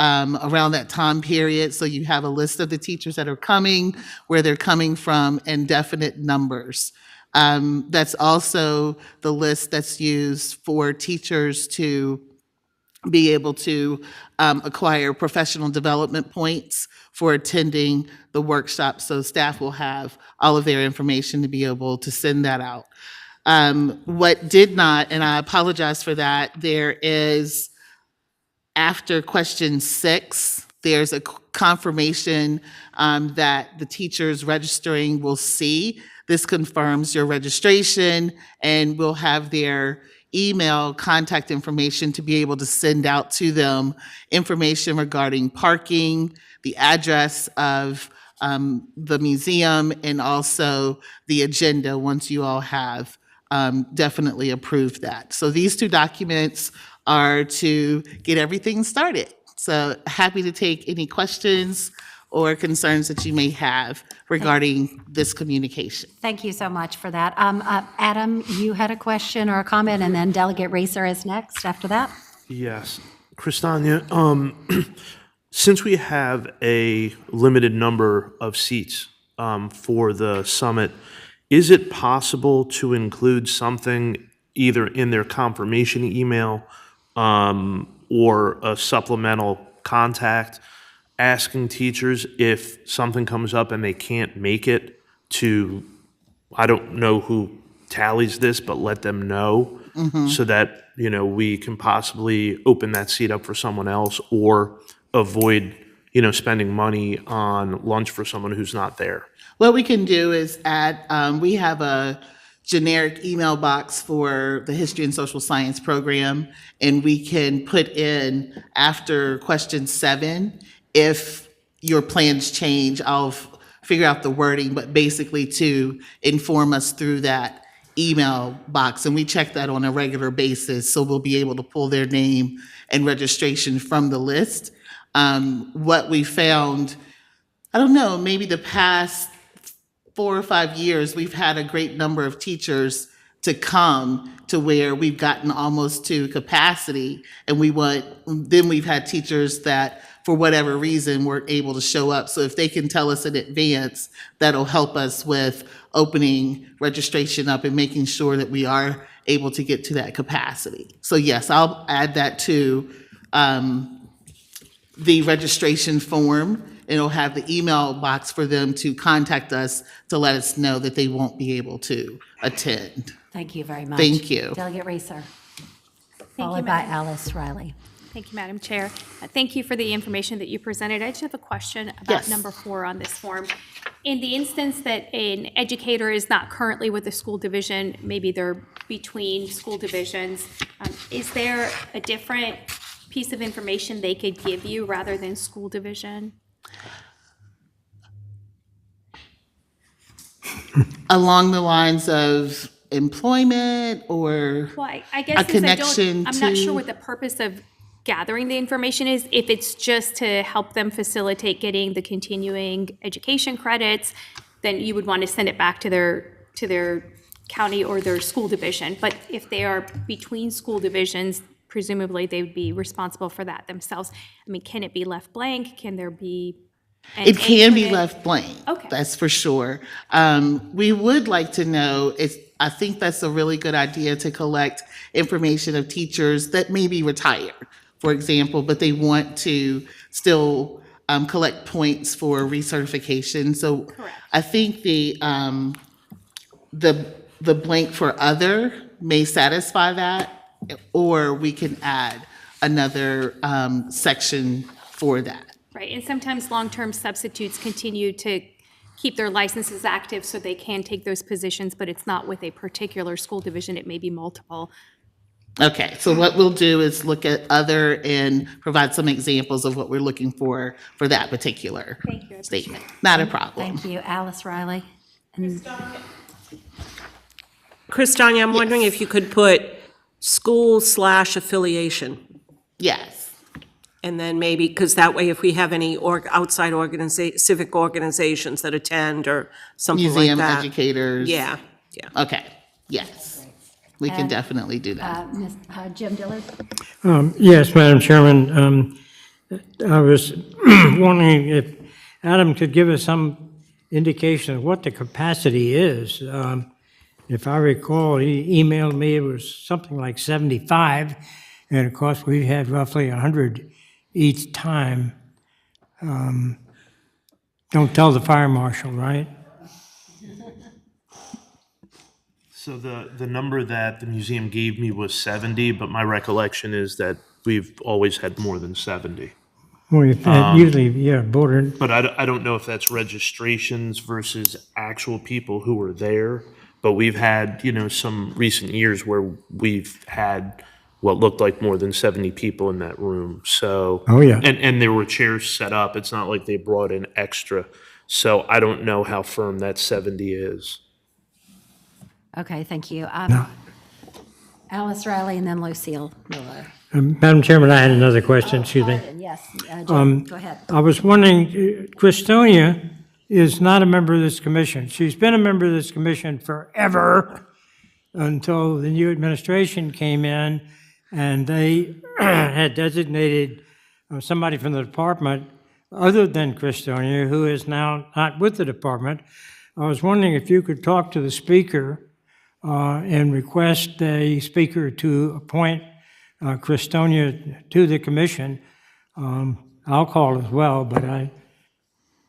Around that time period. So you have a list of the teachers that are coming, where they're coming from, and definite numbers. That's also the list that's used for teachers to be able to acquire professional development points for attending the workshop. So staff will have all of their information to be able to send that out. What did not, and I apologize for that, there is, after question 6, there's a confirmation that the teachers registering will see. This confirms your registration, and we'll have their email contact information to be able to send out to them information regarding parking, the address of the museum, and also the agenda once you all have definitely approved that. So these 2 documents are to get everything started. So happy to take any questions or concerns that you may have regarding this communication. Thank you so much for that. Adam, you had a question or a comment, and then Delegate Racer is next after that. Yes. Kristania, since we have a limited number of seats for the summit, is it possible to include something either in their confirmation email or a supplemental contact asking teachers if something comes up and they can't make it to, I don't know who tallies this, but let them know so that, we can possibly open that seat up for someone else or avoid, spending money on lunch for someone who's not there. What we can do is add, we have a generic email box for the History and Social Science program, and we can put in after question 7, if your plans change, I'll figure out the wording, but basically to inform us through that email box. And we check that on a regular basis, so we'll be able to pull their name and registration from the list. What we found, I don't know, maybe the past 4 or 5 years, we've had a great number of teachers to come to where we've gotten almost to capacity, and then we've had teachers that, for whatever reason, weren't able to show up. So if they can tell us in advance, that'll help us with opening registration up and making sure that we are able to get to that capacity. So yes, I'll add that to the registration form. It'll have the email box for them to contact us to let us know that they won't be able to attend. Thank you very much. Thank you. Delegate Racer, Thank followed you, by Madam. Alice Riley. Thank you, Madam Chair. Thank you for the information that you presented. I just have a question about Yes. number 4 on this form. In the instance that an educator is not currently with the school division, maybe they're between school divisions, is there a different piece of information they could give you rather than school division? Along the lines of employment or Well, I a guess since connection I'm not to- sure what the purpose of gathering the information is. If it's just to help them facilitate getting the continuing education credits, then you would want to send it back to their county or their school division. But if they are between school divisions, presumably they would be responsible for that themselves. I mean, can it be left blank? Can there be an It can be A left blank. Okay. That's for sure. We would like to know, I think that's a really good idea to collect information of teachers that may be retired, for example, but they want to still collect points for recertification. So I think the blank for other may satisfy that, or we can add another section for that. Right, and sometimes long-term substitutes continue to keep their licenses active so they can take those positions, but it's not with a particular school division, it may be multiple. Okay, so what we'll do is look at other and provide some examples of what we're looking for that particular Thank you. statement. Not a problem. Thank you. Alice Riley. And Kristania, I'm wondering if you could put school/affiliation. Yes. And then maybe, because that way, if we have any outside civic organizations that attend or something like Museum that. educators. Yeah, yeah. Okay, yes. We can And, definitely do that. Jim Dillard? Yes, Madam Chairman. I was wondering if Adam could give us some indication of what the capacity is. If I recall, he emailed me, it was something like 75, and of course, we've had roughly 100 each time. Don't tell the fire marshal, right? So the number that the museum gave me was 70, but my recollection is that we've always had more than 70. Well, you've had usually, border. But I don't know if that's registrations versus actual people who were there. But we've had, some recent years where we've had what looked like more than 70 people in that room. So, Oh, yeah. And there were chairs set up. It's not like they brought in extra. So I don't know how firm that 70 is. Okay, thank you. Alice Riley and then Lucille Miller. Madam Chairman, I had another question, excuse me. Yes, Jim, go ahead. I was wondering, Christonia is not a member of this commission. She's been a member of this commission forever until the new administration came in and they had designated somebody from the department other than Christonia, who is now not with the department. I was wondering if you could talk to the speaker and request a speaker to appoint Christonia to the commission. I'll call as well, but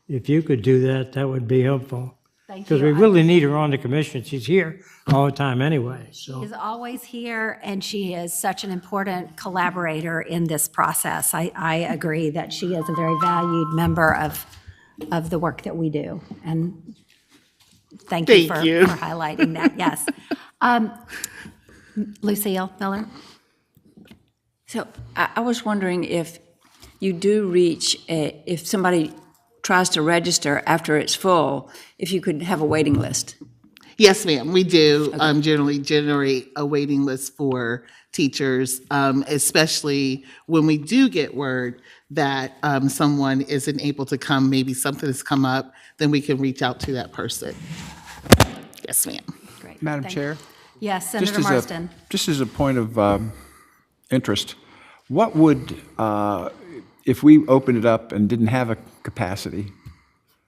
if you could do that, that would be helpful. Thank you. Because we really need her on the commission. She's here all the time anyway, so. Is always here, and she is such an important collaborator in this process. I agree that she is a very valued member of the work that we do, and thank you for highlighting that, yes. Lucille Miller? So I was wondering if you do reach, if somebody tries to register after it's full, if you could have a waiting list. Yes, ma'am, we do generally generate a waiting list for teachers, especially when we do get word that someone isn't able to come, maybe something has come up, then we can reach out to that person. Yes, ma'am. Great. Madam Thank Chair? Yes, Senator Marsden. Just as a point of interest, what would, if we opened it up and didn't have a capacity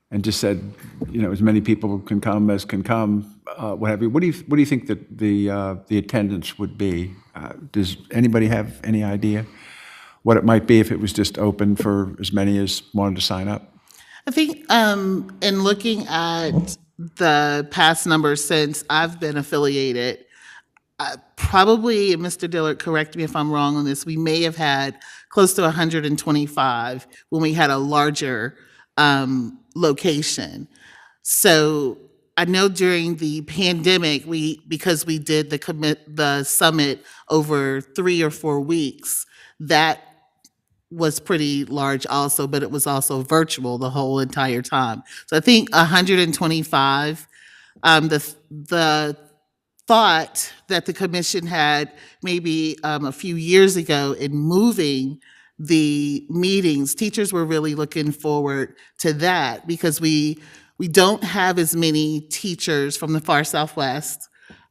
and just said, as many people can come as can come, what have you, what do you think that the attendance would be? Does anybody have any idea what it might be if it was just open for as many as wanted to sign up? I think in looking at the past numbers since I've been affiliated, probably, Mr. Dillard, correct me if I'm wrong on this, we may have had close to 125 when we had a larger location. So I know during the pandemic, because we did the summit over 3 or 4 weeks, that was pretty large also, but it was also virtual the whole entire time. So I think 125. The thought that the commission had maybe a few years ago in moving the meetings, teachers were really looking forward to that because we don't have as many teachers from the far Southwest,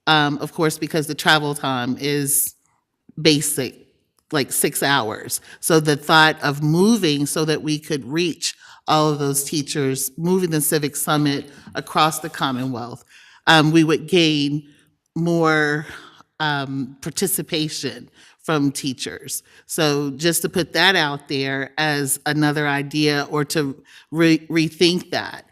of course, because the travel time is basic, like 6 hours. So the thought of moving so that we could reach all of those teachers, moving the Civic Summit across the Commonwealth, we would gain more participation from teachers. So just to put that out there as another idea or to rethink that.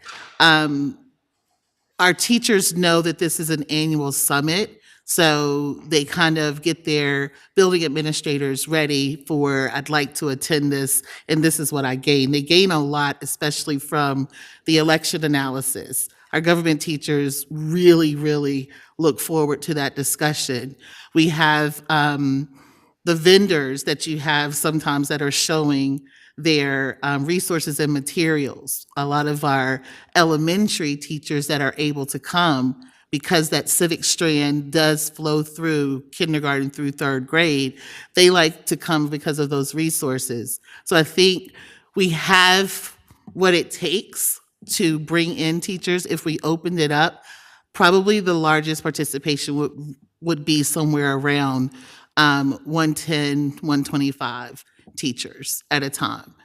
Our teachers know that this is an annual summit, so they kind of get their building administrators ready for, I'd like to attend this, and this is what I gain. They gain a lot, especially from the election analysis. Our government teachers really, really look forward to that discussion. We have the vendors that you have sometimes that are showing their resources and materials. A lot of our elementary teachers that are able to come because that civic strand does flow through kindergarten through third grade, they like to come because of those resources. So I think we have what it takes to bring in teachers. If we opened it up, probably the largest participation would be somewhere around 110, 125 teachers at a time.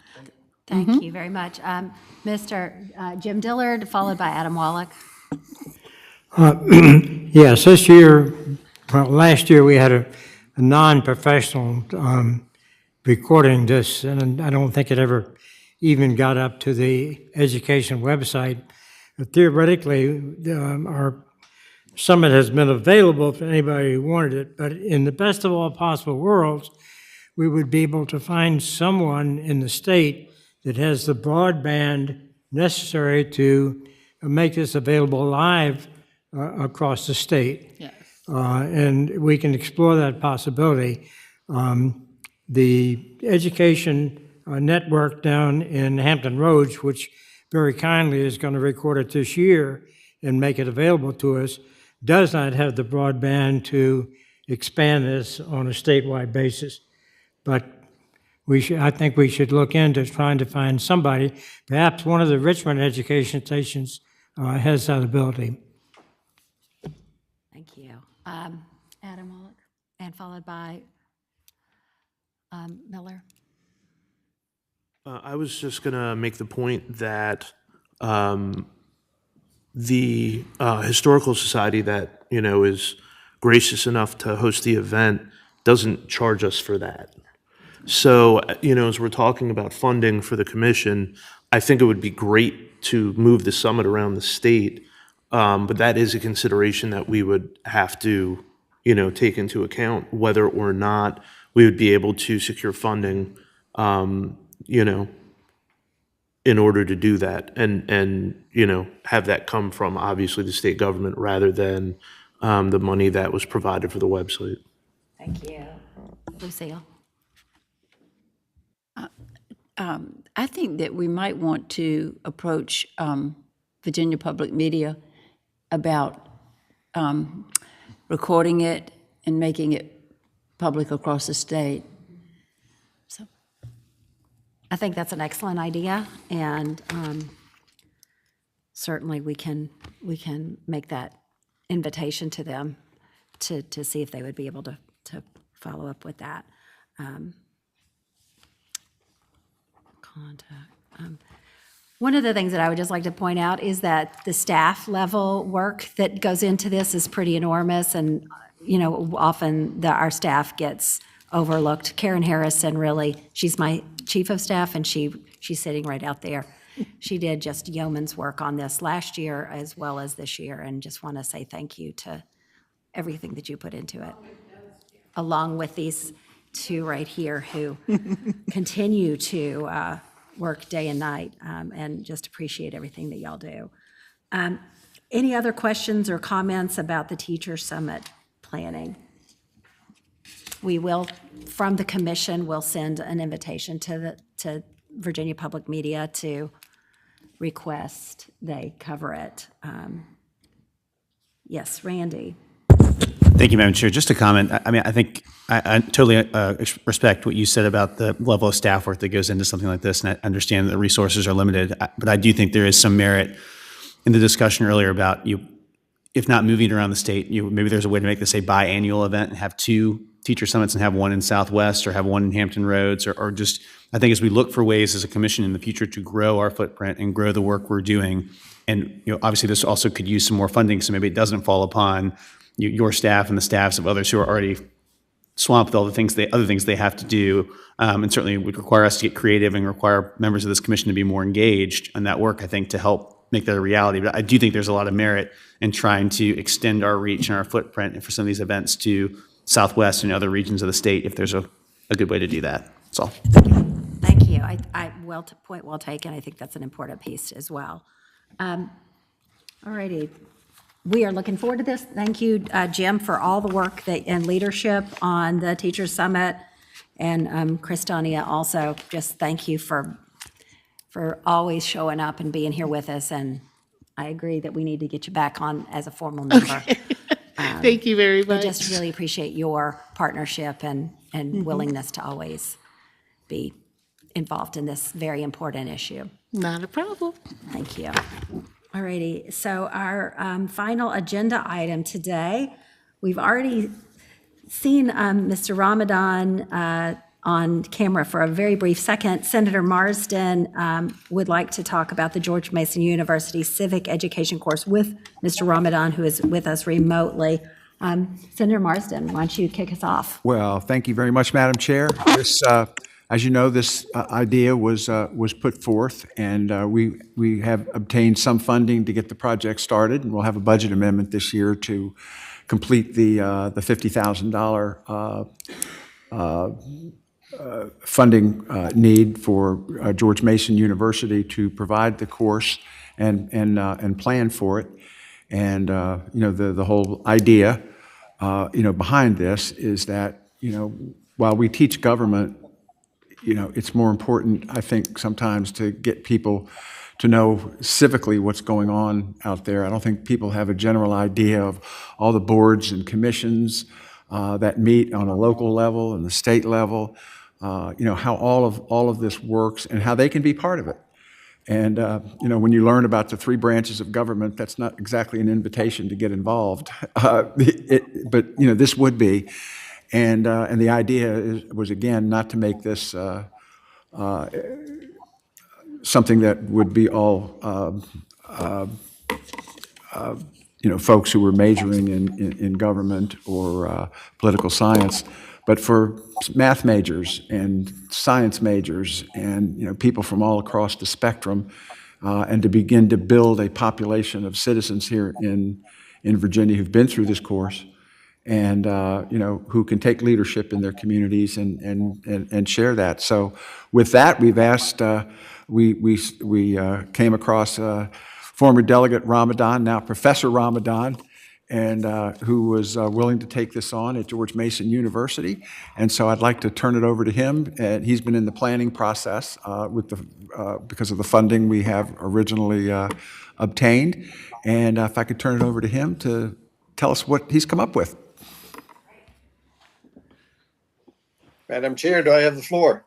Thank you very much. Mr. Jim Dillard, followed by Adam Wallach. Yes, this year, well, last year, we had a non-professional recording this, and I don't think it ever even got up to the education website. But theoretically, our summit has been available for anybody who wanted it, but in the best of all possible worlds, we would be able to find someone in the state that has the broadband necessary to make this available live across the state. Yes. And we can explore that possibility. The education network down in Hampton Roads, which very kindly is going to record it this year and make it available to us, does not have the broadband to expand this on a statewide basis. But I think we should look into trying to find somebody. Perhaps one of the Richmond education stations has that ability. Thank you. Adam Wallach, and followed by Miller. I was just going to make the point that the Historical Society that, is gracious enough to host the event doesn't charge us for that. So, as we're talking about funding for the commission, I think it would be great to move the summit around the state, but that is a consideration that we would have to, take into account, whether or not we would be able to secure funding, in order to do that and have that come from obviously the state government rather than the money that was provided for the website. Thank you. Lucille. I think that we might want to approach Virginia Public Media about recording it and making it public across the state. So I think that's an excellent idea, and certainly we can make that invitation to them to see if they would be able to follow up with that. Contact. One of the things that I would just like to point out is that the staff level work that goes into this is pretty enormous, and often our staff gets overlooked. Karen Harrison, really, she's my chief of staff, and she's sitting right out there. She did just yeoman's work on this last year as well as this year, and just want to say thank you to everything that you put into it, along with these two right here who continue to work day and night, and just appreciate everything that y'all do. Any other questions or comments about the Teacher Summit planning? We will, from the commission, we'll send an invitation to Virginia Public Media to request they cover it. Yes, Randy. Thank you, Madam Chair. Just a comment. I think I totally respect what you said about the level of staff work that goes into something like this, and I understand that the resources are limited. But I do think there is some merit in the discussion earlier about if not moving around the state, maybe there's a way to make this a biannual event and have 2 teacher summits and have one in Southwest or have one in Hampton Roads, or just, I think as we look for ways as a commission in the future to grow our footprint and grow the work we're doing, and obviously this also could use some more funding, so maybe it doesn't fall upon your staff and the staffs of others who are already swamped with all the other things they have to do, and certainly would require us to get creative and require members of this commission to be more engaged in that work, I think, to help make that a reality. But I do think there's a lot of merit in trying to extend our reach and our footprint and for some of these events to Southwest and other regions of the state, if there's a good way to do that. That's all. Thank you. Point well taken. I think that's an important piece as well. All righty. We are looking forward to this. Thank you, Jim, for all the work and leadership on the Teachers Summit. And Christania also, just thank you for always showing up and being here with us and I agree that we need to get you back on as a formal member. Thank you very We much. just really appreciate your partnership and willingness to always be involved in this very important issue. Not a problem. Thank you. All righty, so our final agenda item today, we've already seen Mr. Ramadan on camera for a very brief second. Senator Marsden would like to talk about the George Mason University Civic Education course with Mr. Ramadan, who is with us remotely. Senator Marsden, why don't you kick us off? Well, thank you very much, Madam Chair. This, as you know, this idea was put forth, and we have obtained some funding to get the project started, and we'll have a budget amendment this year to complete the $50,000 funding need for George Mason University to provide the course and plan for it. And the whole idea behind this is that while we teach government, it's more important, I think, sometimes to get people to know civically what's going on out there. I don't think people have a general idea of all the boards and commissions that meet on a local level and the state level, how all of this works and how they can be part of it. And, when you learn about the 3 branches of government, that's not exactly an invitation to get involved. But this would be. And the idea was, again, not to make this something that would be all, folks who were majoring in government or political science, but for math majors and science majors and, people from all across the spectrum, and to begin to build a population of citizens here in Virginia who've been through this course and, who can take leadership in their communities and share that. So with that, we've asked, we came across former Delegate Ramadan, now Professor Ramadan, and who was willing to take this on at George Mason University. And so I'd like to turn it over to him. And he's been in the planning process because of the funding we have originally obtained. And if I could turn it over to him to tell us what he's come up with. Madam Chair, do I have the floor?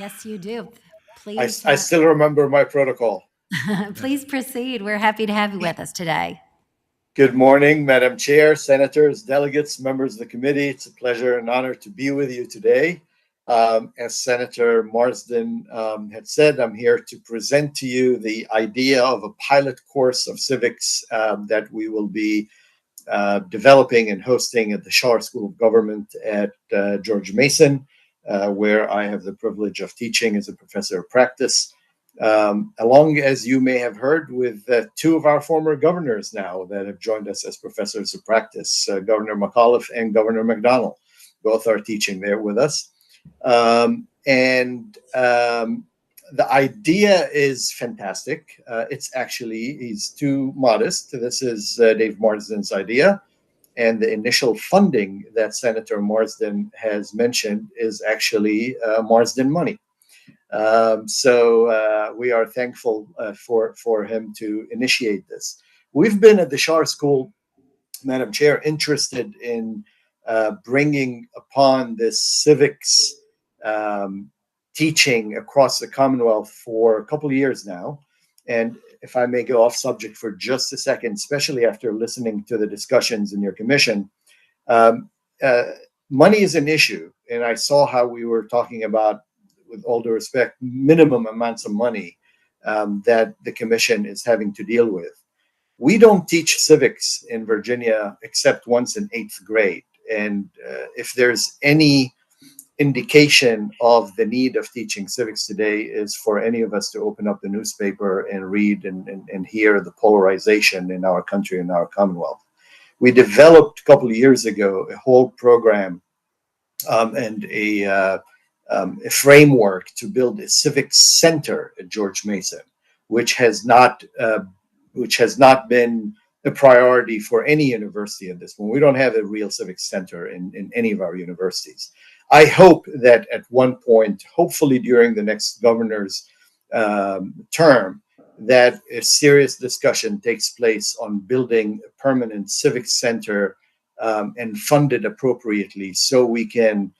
Yes, you do. Please. I still remember my protocol. Please proceed. We're happy to have you with us today. Good morning, Madam Chair, senators, delegates, members of the committee. It's a pleasure and honor to be with you today. As Senator Marsden had said, I'm here to present to you the idea of a pilot course of civics that we will be developing and hosting at the Schar School of Government at George Mason, where I have the privilege of teaching as a professor of practice. Along, as you may have heard, with 2 of our former governors now that have joined us as professors of practice, Governor McAuliffe and Governor McDonnell. Both are teaching there with us. The idea is fantastic. He's too modest. This is Dave Marsden's idea. And the initial funding that Senator Marsden has mentioned is actually Marsden money. So we are thankful for him to initiate this. We've been at the Schar School, Madam Chair, interested in bringing upon this civics teaching across the Commonwealth for a couple of years now. And if I may go off subject for just a second, especially after listening to the discussions in your commission, money is an issue. And I saw how we were talking about, with all due respect, minimum amounts of money that the commission is having to deal with. We don't teach civics in Virginia except once in 8th grade. And if there's any indication of the need of teaching civics today is for any of us to open up the newspaper and read and hear the polarization in our country and our Commonwealth. We developed a couple of years ago a whole program and a framework to build a civic center at George Mason, which has not been a priority for any university at this point. We don't have a real civic center in any of our universities. I hope that at one point, hopefully during the next governor's term, that a serious discussion takes place on building a permanent civic center and fund it appropriately so we can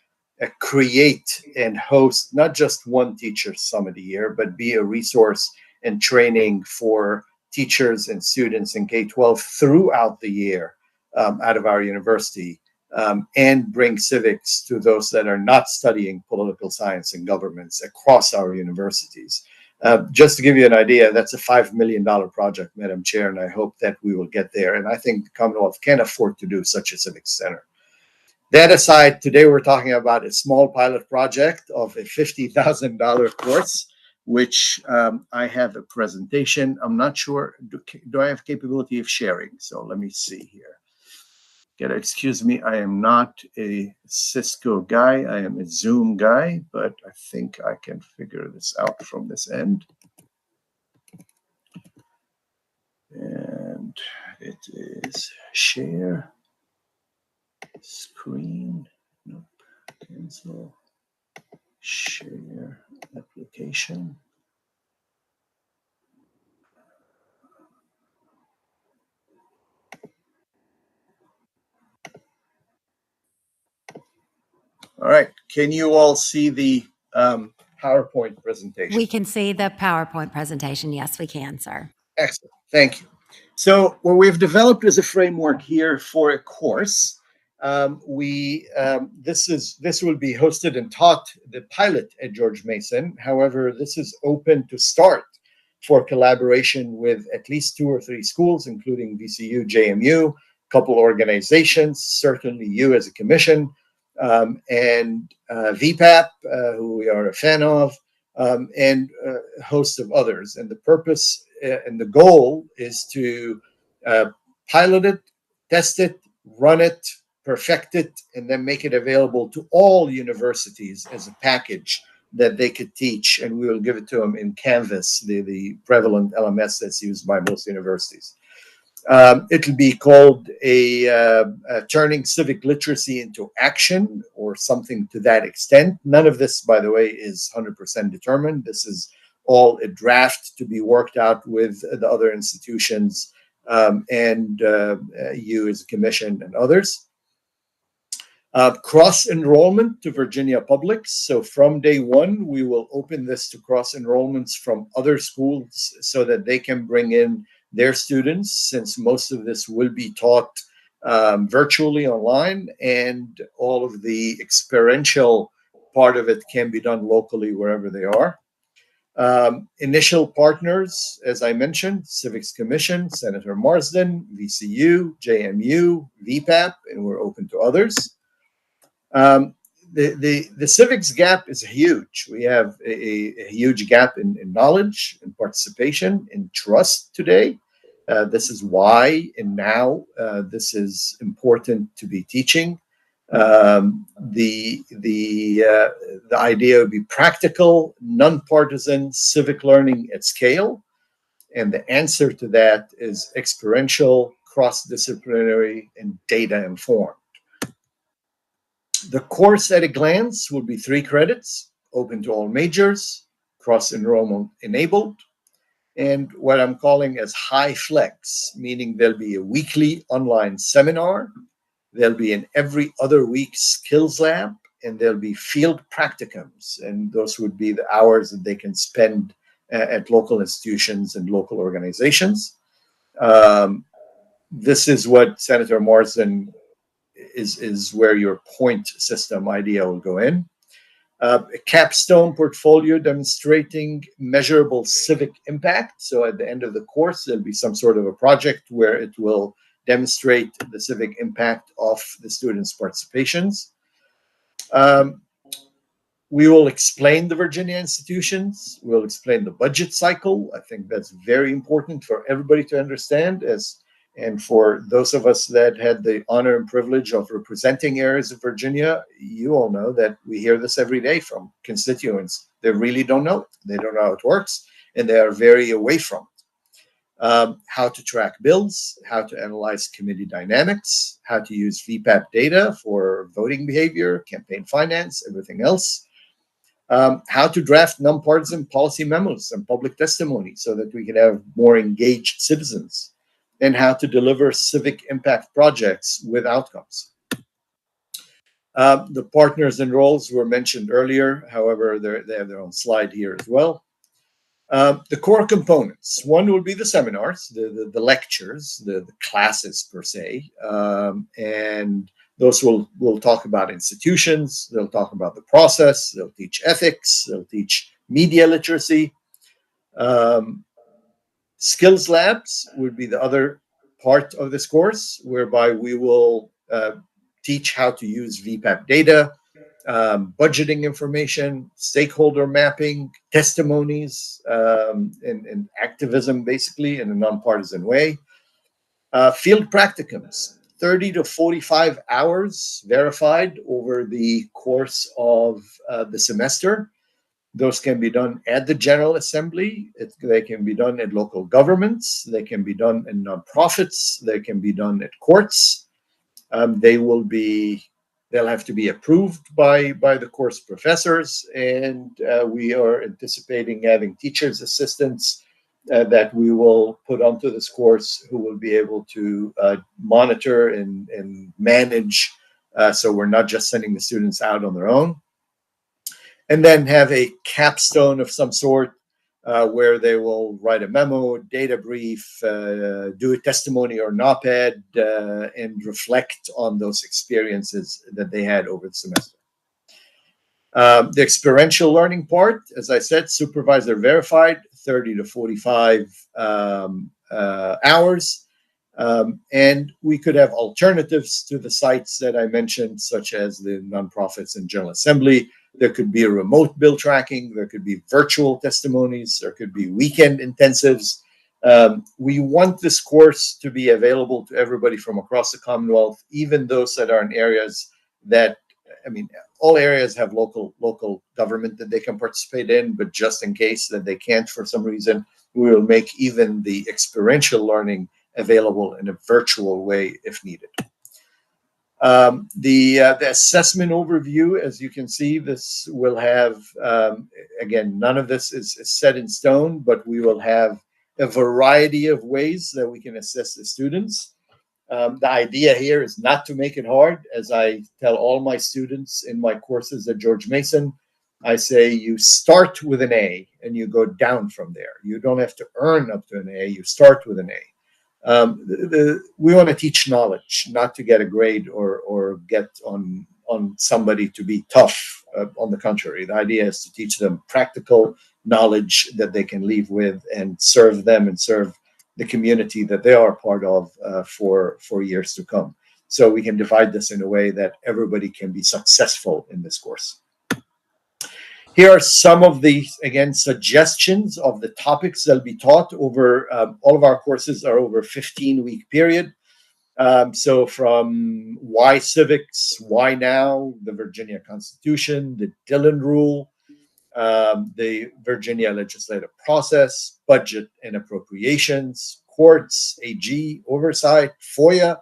create and host not just one teacher summit a year, but be a resource and training for teachers and students in K-12 throughout the year out of our university, and bring civics to those that are not studying political science and governments across our universities. Just to give you an idea, that's a $5 million project, Madam Chair, and I hope that we will get there. And I think the Commonwealth can afford to do such a civic center. That aside, today we're talking about a small pilot project of a $50,000 course, which I have a presentation. I'm not sure, do I have capability of sharing? So let me see here. Gotta excuse me, I am not a Cisco guy, I am a Zoom guy, but I think I can figure this out from this end. And it is share screen, nope, cancel, share application. All right, can you all see the PowerPoint presentation? We can see the PowerPoint presentation. Yes, we can, sir. Excellent, thank you. So what we've developed is a framework here for a course. This will be hosted and taught the pilot at George Mason. However, this is open to start for collaboration with at least 2 or 3 schools, including VCU, JMU, a couple organizations, certainly you as a commission, and VPAP, who we are a fan of, and a host of others. And the purpose and the goal is to pilot it, test it, run it, perfect it, and then make it available to all universities as a package that they could teach. And we will give it to them in Canvas, the prevalent LMS that's used by most universities. It'll be called a Turning Civic Literacy into Action, or something to that extent. None of this, by the way, is 100% determined. This is all a draft to be worked out with the other institutions and you as a commission and others. Cross-enrollment to Virginia Publics. So from day one, we will open this to cross-enrollments from other schools so that they can bring in their students, since most of this will be taught virtually online, and all of the experiential part of it can be done locally wherever they are. Initial partners, as I mentioned, Civics Commission, Senator Marsden, VCU, JMU, VPAP, and we're open to others. The civics gap is huge. We have a huge gap in knowledge, in participation, in trust today. This is why, and now, this is important to be teaching. The idea would be practical, non-partisan civic learning at scale. And the answer to that is experiential, cross-disciplinary, and data-informed. The course at a glance will be 3 credits, open to all majors, cross-enrollment enabled, and what I'm calling as high flex, meaning there'll be a weekly online seminar, there'll be an every other week skills lab, and there'll be field practicums, and those would be the hours that they can spend at local institutions and local organizations. This is what Senator Marsden is where your point system idea will go in. A capstone portfolio demonstrating measurable civic impact. So at the end of the course, there'll be some sort of a project where it will demonstrate the civic impact of the students' participations. We will explain the Virginia institutions. We'll explain the budget cycle. I think that's very important for everybody to understand, and for those of us that had the honor and privilege of representing areas of Virginia, you all know that we hear this every day from constituents. They really don't know it. They don't know how it works, and they are very away from it. How to track bills, how to analyze committee dynamics, how to use VPAP data for voting behavior, campaign finance, everything else. How to draft nonpartisan policy memos and public testimony so that we can have more engaged citizens, and how to deliver civic impact projects with outcomes. The partners and roles were mentioned earlier. However, they have their own slide here as well. The core components. One will be the seminars, the lectures, the classes per se, and those will talk about institutions. They'll talk about the process. They'll teach ethics. They'll teach media literacy. Skills labs would be the other part of this course, whereby we will teach how to use VPAP data, budgeting information, stakeholder mapping, testimonies, and activism, basically, in a nonpartisan way. Field practicums, 30 to 45 hours verified over the course of the semester. Those can be done at the General Assembly. They can be done at local governments. They can be done in nonprofits. They can be done at courts. They'll have to be approved by the course professors, and we are anticipating having teachers' assistants that we will put onto this course, who will be able to monitor and manage, so we're not just sending the students out on their own. And then have a capstone of some sort where they will write a memo, data brief, do a testimony or an op-ed, and reflect on those experiences that they had over the semester. The experiential learning part, as I said, supervisor verified, 30 to 45 hours. And we could have alternatives to the sites that I mentioned, such as the nonprofits and General Assembly. There could be a remote bill tracking. There could be virtual testimonies. There could be weekend intensives. We want this course to be available to everybody from across the Commonwealth, even those that are in areas that, I mean, all areas have local government that they can participate in, but just in case that they can't for some reason, we will make even the experiential learning available in a virtual way if needed. The assessment overview, as you can see, this will have, again, none of this is set in stone, but we will have a variety of ways that we can assess the students. The idea here is not to make it hard. As I tell all my students in my courses at George Mason, I say you start with an A and you go down from there. You don't have to earn up to an A, you start with an A. We want to teach knowledge, not to get a grade or get on somebody to be tough. On the contrary, the idea is to teach them practical knowledge that they can leave with and serve them and serve the community that they are part of for years to come. So we can divide this in a way that everybody can be successful in this course. Here are some of the, again, suggestions of the topics that will be taught over, all of our courses are over a 15-week period. So from why civics, why now, the Virginia Constitution, the Dillon Rule, the Virginia legislative process, budget and appropriations, courts, AG, oversight, FOIA,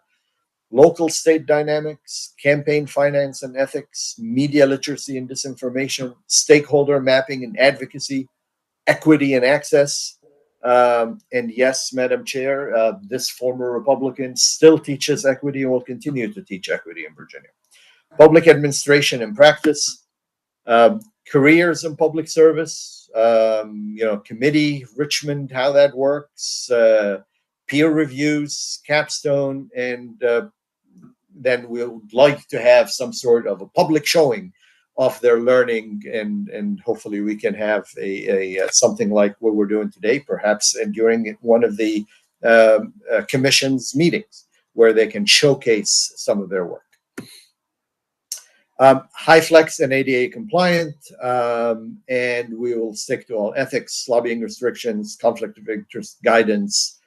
local state dynamics, campaign finance and ethics, media literacy and disinformation, stakeholder mapping and advocacy, equity and access. And yes, Madam Chair, this former Republican still teaches equity and will continue to teach equity in Virginia. Public administration and practice, careers in public service, committee, Richmond, how that works, peer reviews, capstone, and then we would like to have some sort of a public showing of their learning, and hopefully we can have a something like what we're doing today, perhaps during one of the commission's meetings, where they can showcase some of their work. High flex and ADA compliant, and we will stick to all ethics, lobbying restrictions, conflict of interest guidance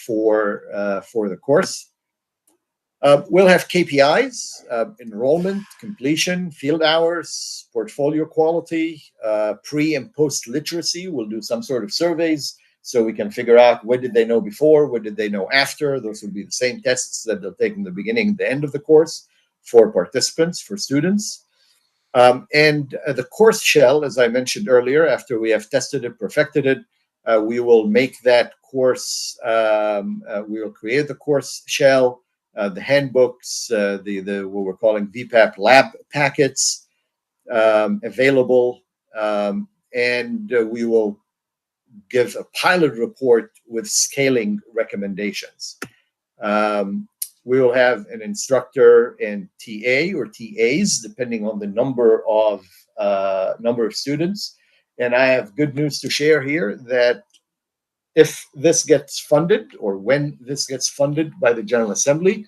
for the course. We'll have KPIs, enrollment, completion, field hours, portfolio quality, pre and post literacy. We'll do some sort of surveys so we can figure out what did they know before, what did they know after. Those will be the same tests that they'll take in the beginning and the end of the course for participants, for students. And the course shell, as I mentioned earlier, after we have tested it, perfected it, we will make that course, we will create the course shell, the handbooks, the what we're calling VPAP lab packets available, and we will give a pilot report with scaling recommendations. We will have an instructor and TA or TAs, depending on the number of students. And I have good news to share here that if this gets funded, or when this gets funded by the General Assembly,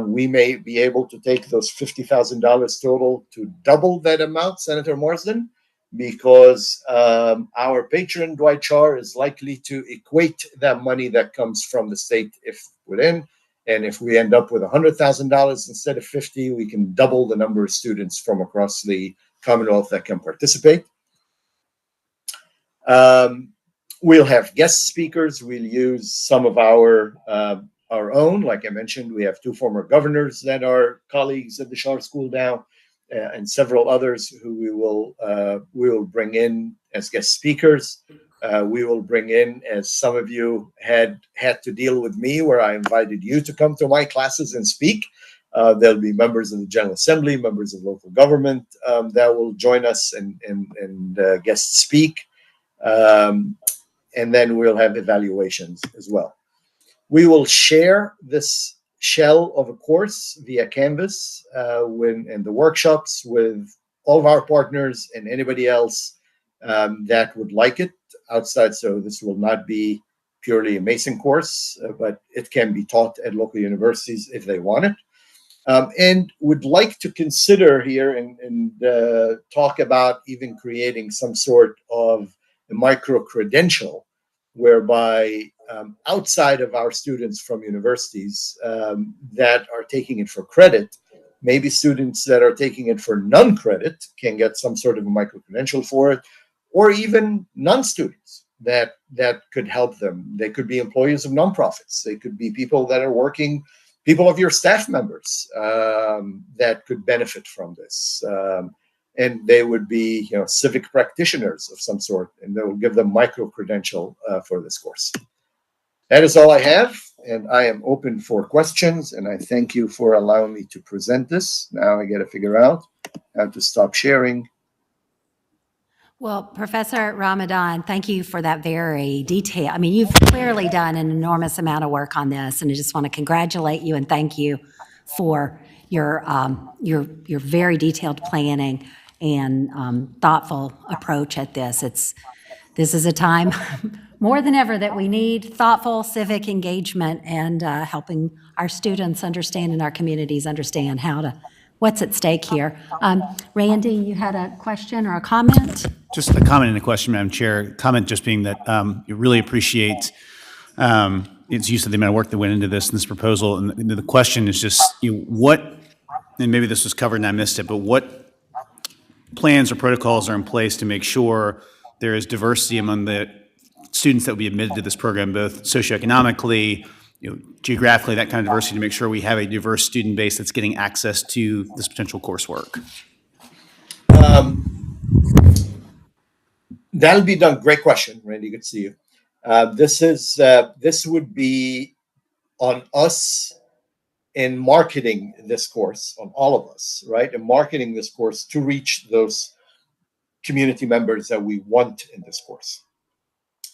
we may be able to take those $50,000 total to double that amount, Senator Marsden, because our patron, Dwight Char, is likely to equate that money that comes from the state if put in. And if we end up with $100,000 instead of 50, we can double the number of students from across the Commonwealth that can participate. We'll have guest speakers. We'll use some of our own. Like I mentioned, we have 2 former governors that are colleagues at the Schar School now, and several others who we will bring in as guest speakers. We will bring in, as some of you had to deal with me, where I invited you to come to my classes and speak. There'll be members of the General Assembly, members of local government that will join us and guest speak. And then we'll have evaluations as well. We will share this shell of a course via Canvas and the workshops with all of our partners and anybody else that would like it outside. So this will not be purely a Mason course, but it can be taught at local universities if they want it. And would like to consider here and talk about even creating some sort of a micro-credential whereby outside of our students from universities that are taking it for credit, maybe students that are taking it for non-credit can get some sort of a micro-credential for it, or even non-students that could help them. They could be employees of nonprofits. They could be people that are working, people of your staff members that could benefit from this. And they would be, civic practitioners of some sort, and they will give them micro-credential for this course. That is all I have, and I am open for questions, and I thank you for allowing me to present this. Now I got to figure out how to stop sharing. Well, Professor Ramadan, thank you for that very detailed. I mean, you've clearly done an enormous amount of work on this, and I just want to congratulate you and thank you for your very detailed planning and thoughtful approach at this. This is a time more than ever that we need thoughtful civic engagement and helping our students understand and our communities understand what's at stake here. Randy, you had a question or a comment? Just a comment and a question, Madam Chair. Comment just being that you really appreciate its use of the amount of work that went into this proposal. And the question is just, what, and maybe this was covered and I missed it, but what plans or protocols are in place to make sure there is diversity among the students that will be admitted to this program, both socioeconomically, geographically, that kind of diversity, to make sure we have a diverse student base that's getting access to this potential coursework? That'll be done. Great question, Randy. Good to see you. This would be on us in marketing this course, on all of us, right? And marketing this course to reach those community members that we want in this course.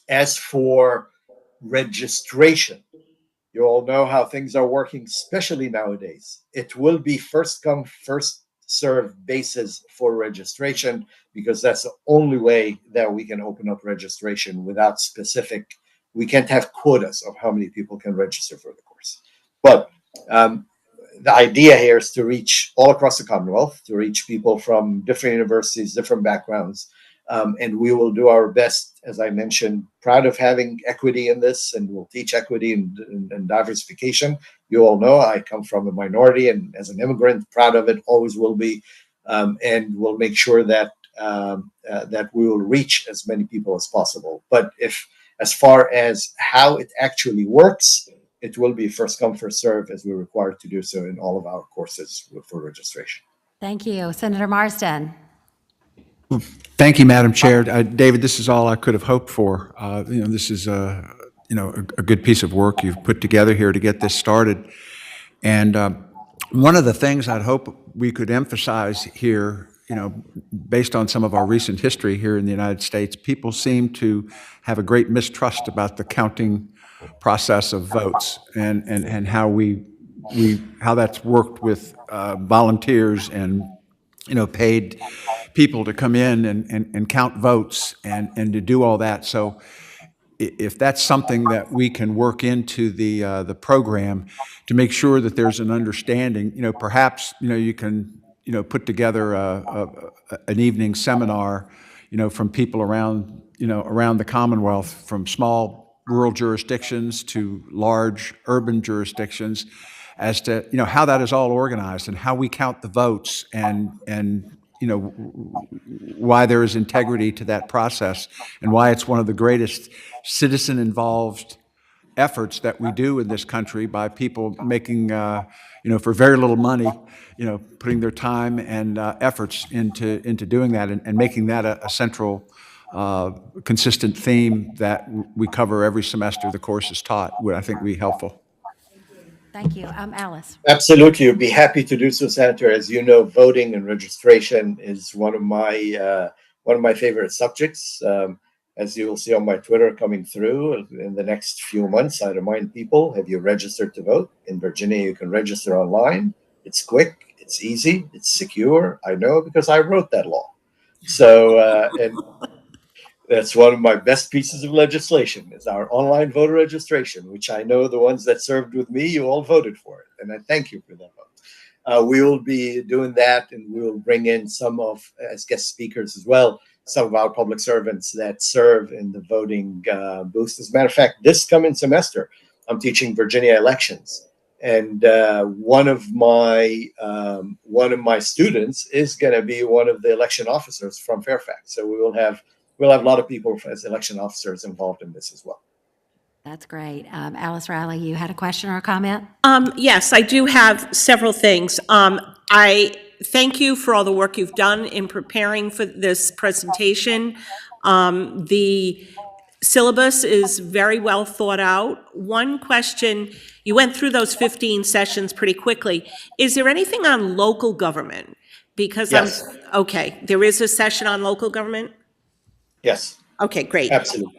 As for registration, you all know how things are working, especially nowadays. It will be first come, first serve basis for registration, because that's the only way that we can open up registration without we can't have quotas of how many people can register for the course. But the idea here is to reach all across the Commonwealth, to reach people from different universities, different backgrounds, and we will do our best. As I mentioned, proud of having equity in this, and we'll teach equity and diversification. You all know I come from a minority, and as an immigrant, proud of it, always will be, and we'll make sure that that we will reach as many people as possible. But as far as how it actually works, it will be first come, first serve, as we're required to do so in all of our courses for registration. Thank you. Senator Marsden. Thank you, Madam Chair. David, this is all I could have hoped for. This is a good piece of work you've put together here to get this started. And one of the things I'd hope we could emphasize here, based on some of our recent history here in the United States, people seem to have a great mistrust about the counting process of votes and how that's worked with volunteers and paid people to come in and count votes and to do all that. So if that's something that we can work into the program to make sure that there's an understanding, perhaps you can put together an evening seminar, from people around the Commonwealth, from small rural jurisdictions to large urban jurisdictions, as to how that is all organized and how we count the votes and why there is integrity to that process and why it's one of the greatest citizen-involved efforts that we do in this country by people making, for very little money, putting their time and efforts into doing that and making that a central, consistent theme that we cover every semester the course is taught, would I think be helpful. Thank you. Alice. Absolutely, I'd be happy to do so, Senator. As you know, voting and registration is one of my favorite subjects. As you will see on my Twitter coming through in the next few months, I remind people: have you registered to vote? In Virginia, you can register online. It's quick, it's easy, it's secure. I know because I wrote that law. So, and that's one of my best pieces of legislation is our online voter registration, which I know the ones that served with me, you all voted for it. And I thank you for that vote. We will be doing that, and we will bring in some of, as guest speakers as well, some of our public servants that serve in the voting booths. As a matter of fact, this coming semester, I'm teaching Virginia elections. And one of my students is going to be one of the election officers from Fairfax. So we'll have a lot of people as election officers involved in this as well. That's great. Alice Riley, you had a question or a comment? Yes, I do have several things. I thank you for all the work you've done in preparing for this presentation. The syllabus is very well thought out. One question, you went through those 15 sessions pretty quickly. Is there anything on local government? Because yes. Okay, there is a session on local government? Yes. Okay, great. Absolutely.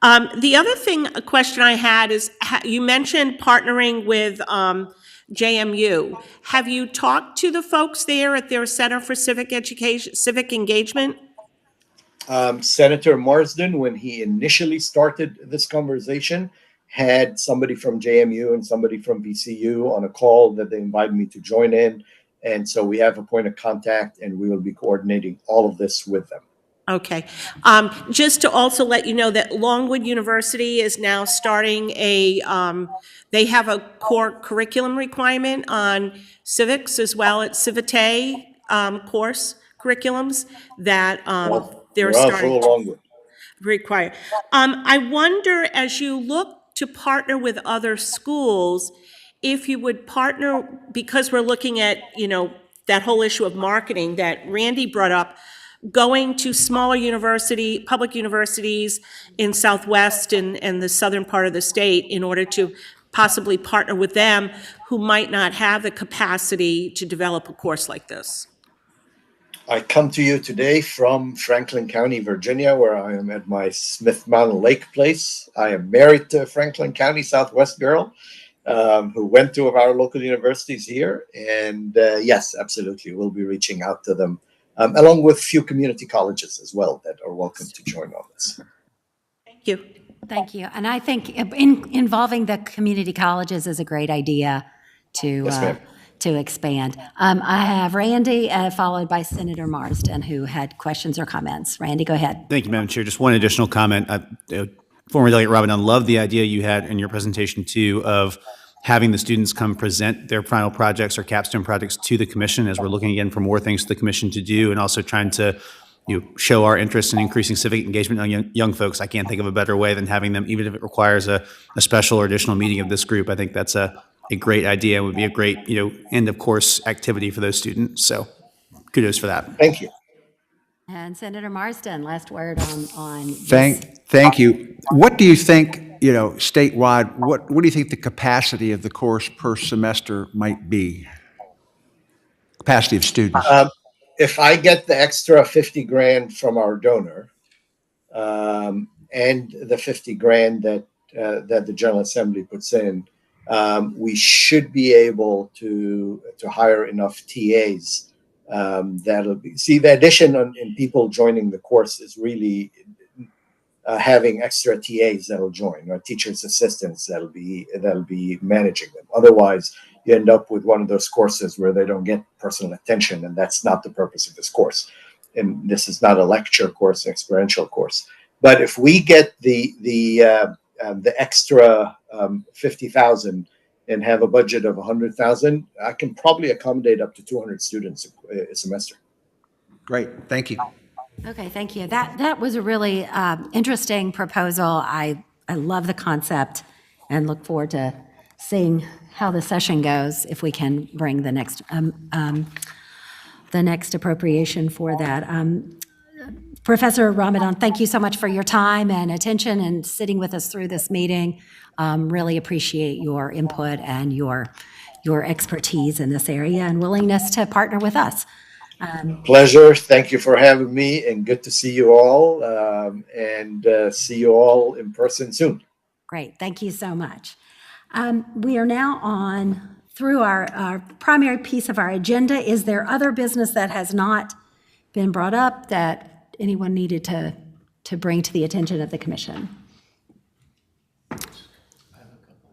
The other a question I had is, you mentioned partnering with JMU. Have you talked to the folks there at their Center for Civic Engagement? Senator Marsden, when he initially started this conversation, had somebody from JMU and somebody from VCU on a call that they invited me to join in. And so we have a point of contact, and we will be coordinating all of this with them. Okay. Just to also let you know that Longwood University is now starting they have a core curriculum requirement on civics as well as Civite course curriculums that they're starting to require. I wonder, as you look to partner with other schools, if you would partner, because we're looking at, that whole issue of marketing that Randy brought up, going to smaller public universities in Southwest and the southern part of the state in order to possibly partner with them who might not have the capacity to develop a course like this. I come to you today from Franklin County, Virginia, where I am at my Smith Mountain Lake place. I am married to a Franklin County Southwest girl who went to our local universities here. And yes, absolutely, we'll be reaching out to them. Along with a few community colleges as well that are welcome to join on this. Thank you. Thank you. And I think involving the community colleges is a great idea to expand. I have Randy, followed by Senator Marsden, who had questions or comments. Randy, go ahead. Thank you, Madam Chair. Just one additional comment. Former Delegate Robin, I love the idea you had in your presentation, too, of having the students come present their final projects or capstone projects to the commission, as we're looking again for more things for the commission to do, and also trying to show our interest in increasing civic engagement on young folks. I can't think of a better way than having them, even if it requires a special or additional meeting of this group. I think that's a great idea. It would be a great end of course activity for those students. So kudos for that. Thank you. And Senator Marsden, last word on this. Thank you. What do you think, statewide, what do you think the capacity of the course per semester might be? Capacity of students? If I get the extra 50 grand from our donor, and the 50 grand that the General Assembly puts in, we should be able to hire enough TAs. That'll be, see, the addition in people joining the course is really having extra TAs that'll join, or teachers' assistants that'll be managing them. Otherwise, you end up with one of those courses where they don't get personal attention, and that's not the purpose of this course. And this is not a lecture course, an experiential course. But if we get the extra 50,000 and have a budget of 100,000, I can probably accommodate up to 200 students a semester. Great, thank you. Okay, thank you. That was a really interesting proposal. I love the concept and look forward to seeing how the session goes, if we can bring the next appropriation for that. Professor Ramadan, thank you so much for your time and attention and sitting with us through this meeting. Really appreciate your input and your expertise in this area and willingness to partner with us. Pleasure. Thank you for having me, and good to see you all, and see you all in person soon. Great. Thank you so much. We are now on through our primary piece of our agenda. Is there other business that has not been brought up that anyone needed to bring to the attention of the commission?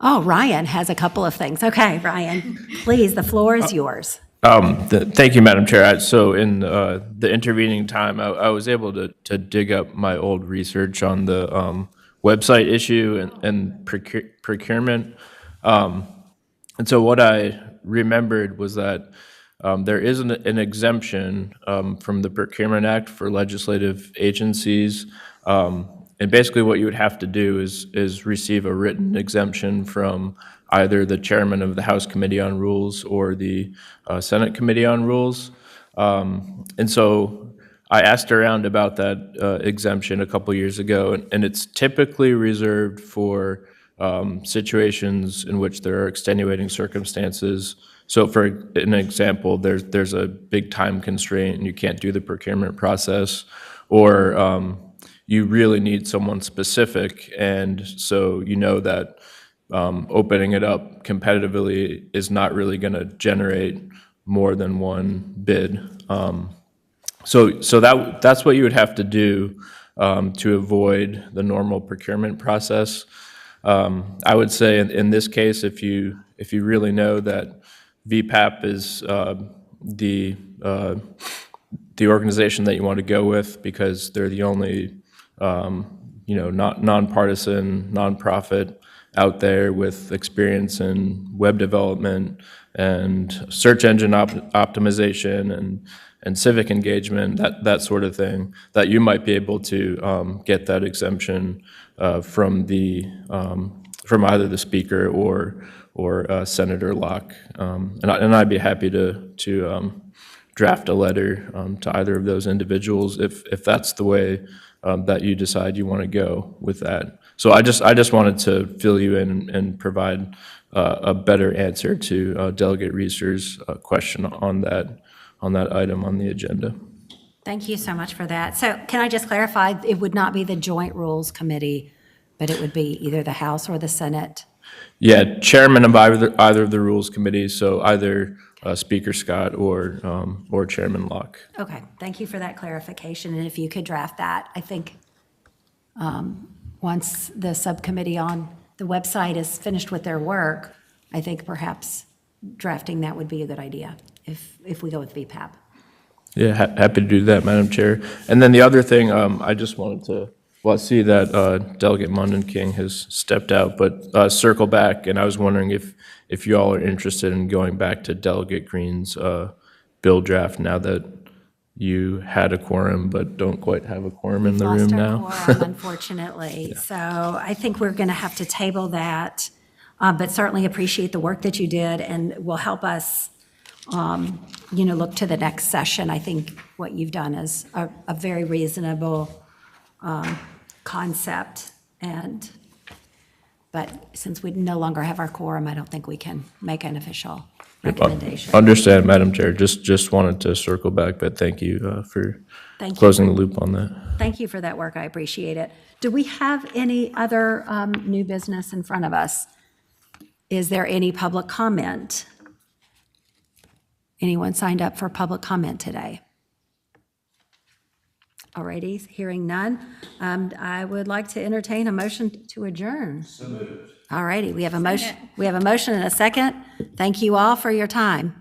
Oh, Ryan has a couple of things. Okay, Ryan, please, the floor is yours. Thank you, Madam Chair. So in the intervening time, I was able to dig up my old research on the website issue and procurement. And so what I remembered was that there is an exemption from the Procurement Act for legislative agencies. And basically what you would have to do is receive a written exemption from either the chairman of the House Committee on Rules or the Senate Committee on Rules. And so I asked around about that exemption a couple years ago, and it's typically reserved for situations in which there are extenuating circumstances. So for an example, there's a big time constraint and you can't do the procurement process, or you really need someone specific, and so you know that opening it up competitively is not really going to generate more than one bid. So that's what you would have to do to avoid the normal procurement process. I would say in this case, if you really know that VPAP is the organization that you want to go with because they're the only nonpartisan nonprofit out there with experience in web development and search engine optimization and civic engagement, that sort of thing, that you might be able to get that exemption from either the speaker or Senator Locke, and I'd be happy to draft a letter to either of those individuals if that's the way that you decide you want to go with that. So I just wanted to fill you in and provide a better answer to Delegate Reeser's question on that item on the agenda. Thank you so much for that. So can I just clarify, it would not be the Joint Rules Committee, but it would be either the House or the Senate? Yeah, chairman of either of the Rules Committees, so either Speaker Scott or Chairman Locke. Okay, thank you for that clarification, and if you could draft that, I think once the subcommittee on the website is finished with their work, I think perhaps drafting that would be a good idea if we go with VPAP. Yeah, happy to do that, Madam Chair. And then the other thing, I just wanted to, I see that Delegate Munden King has stepped out, but circle back, and I was wondering if you all are interested in going back to Delegate Green's bill draft now that you had a quorum but don't quite have a quorum in the room now. Lost our quorum, unfortunately. Yeah. So I think we're going to have to table that, but certainly appreciate the work that you did and will help us look to the next session. I think what you've done is a very reasonable concept, but since we no longer have our quorum, I don't think we can make an official recommendation. Understand, Madam Chair. Just wanted to circle back, but thank you for closing the loop on that. Thank you for that work. I appreciate it. Do we have any other new business in front of us? Is there any public comment? Anyone signed up for public comment today? Alrighty, hearing none. I would like to entertain a motion to adjourn. So moved. Alrighty, we have a motion. We have a motion and a second. Thank you all for your time.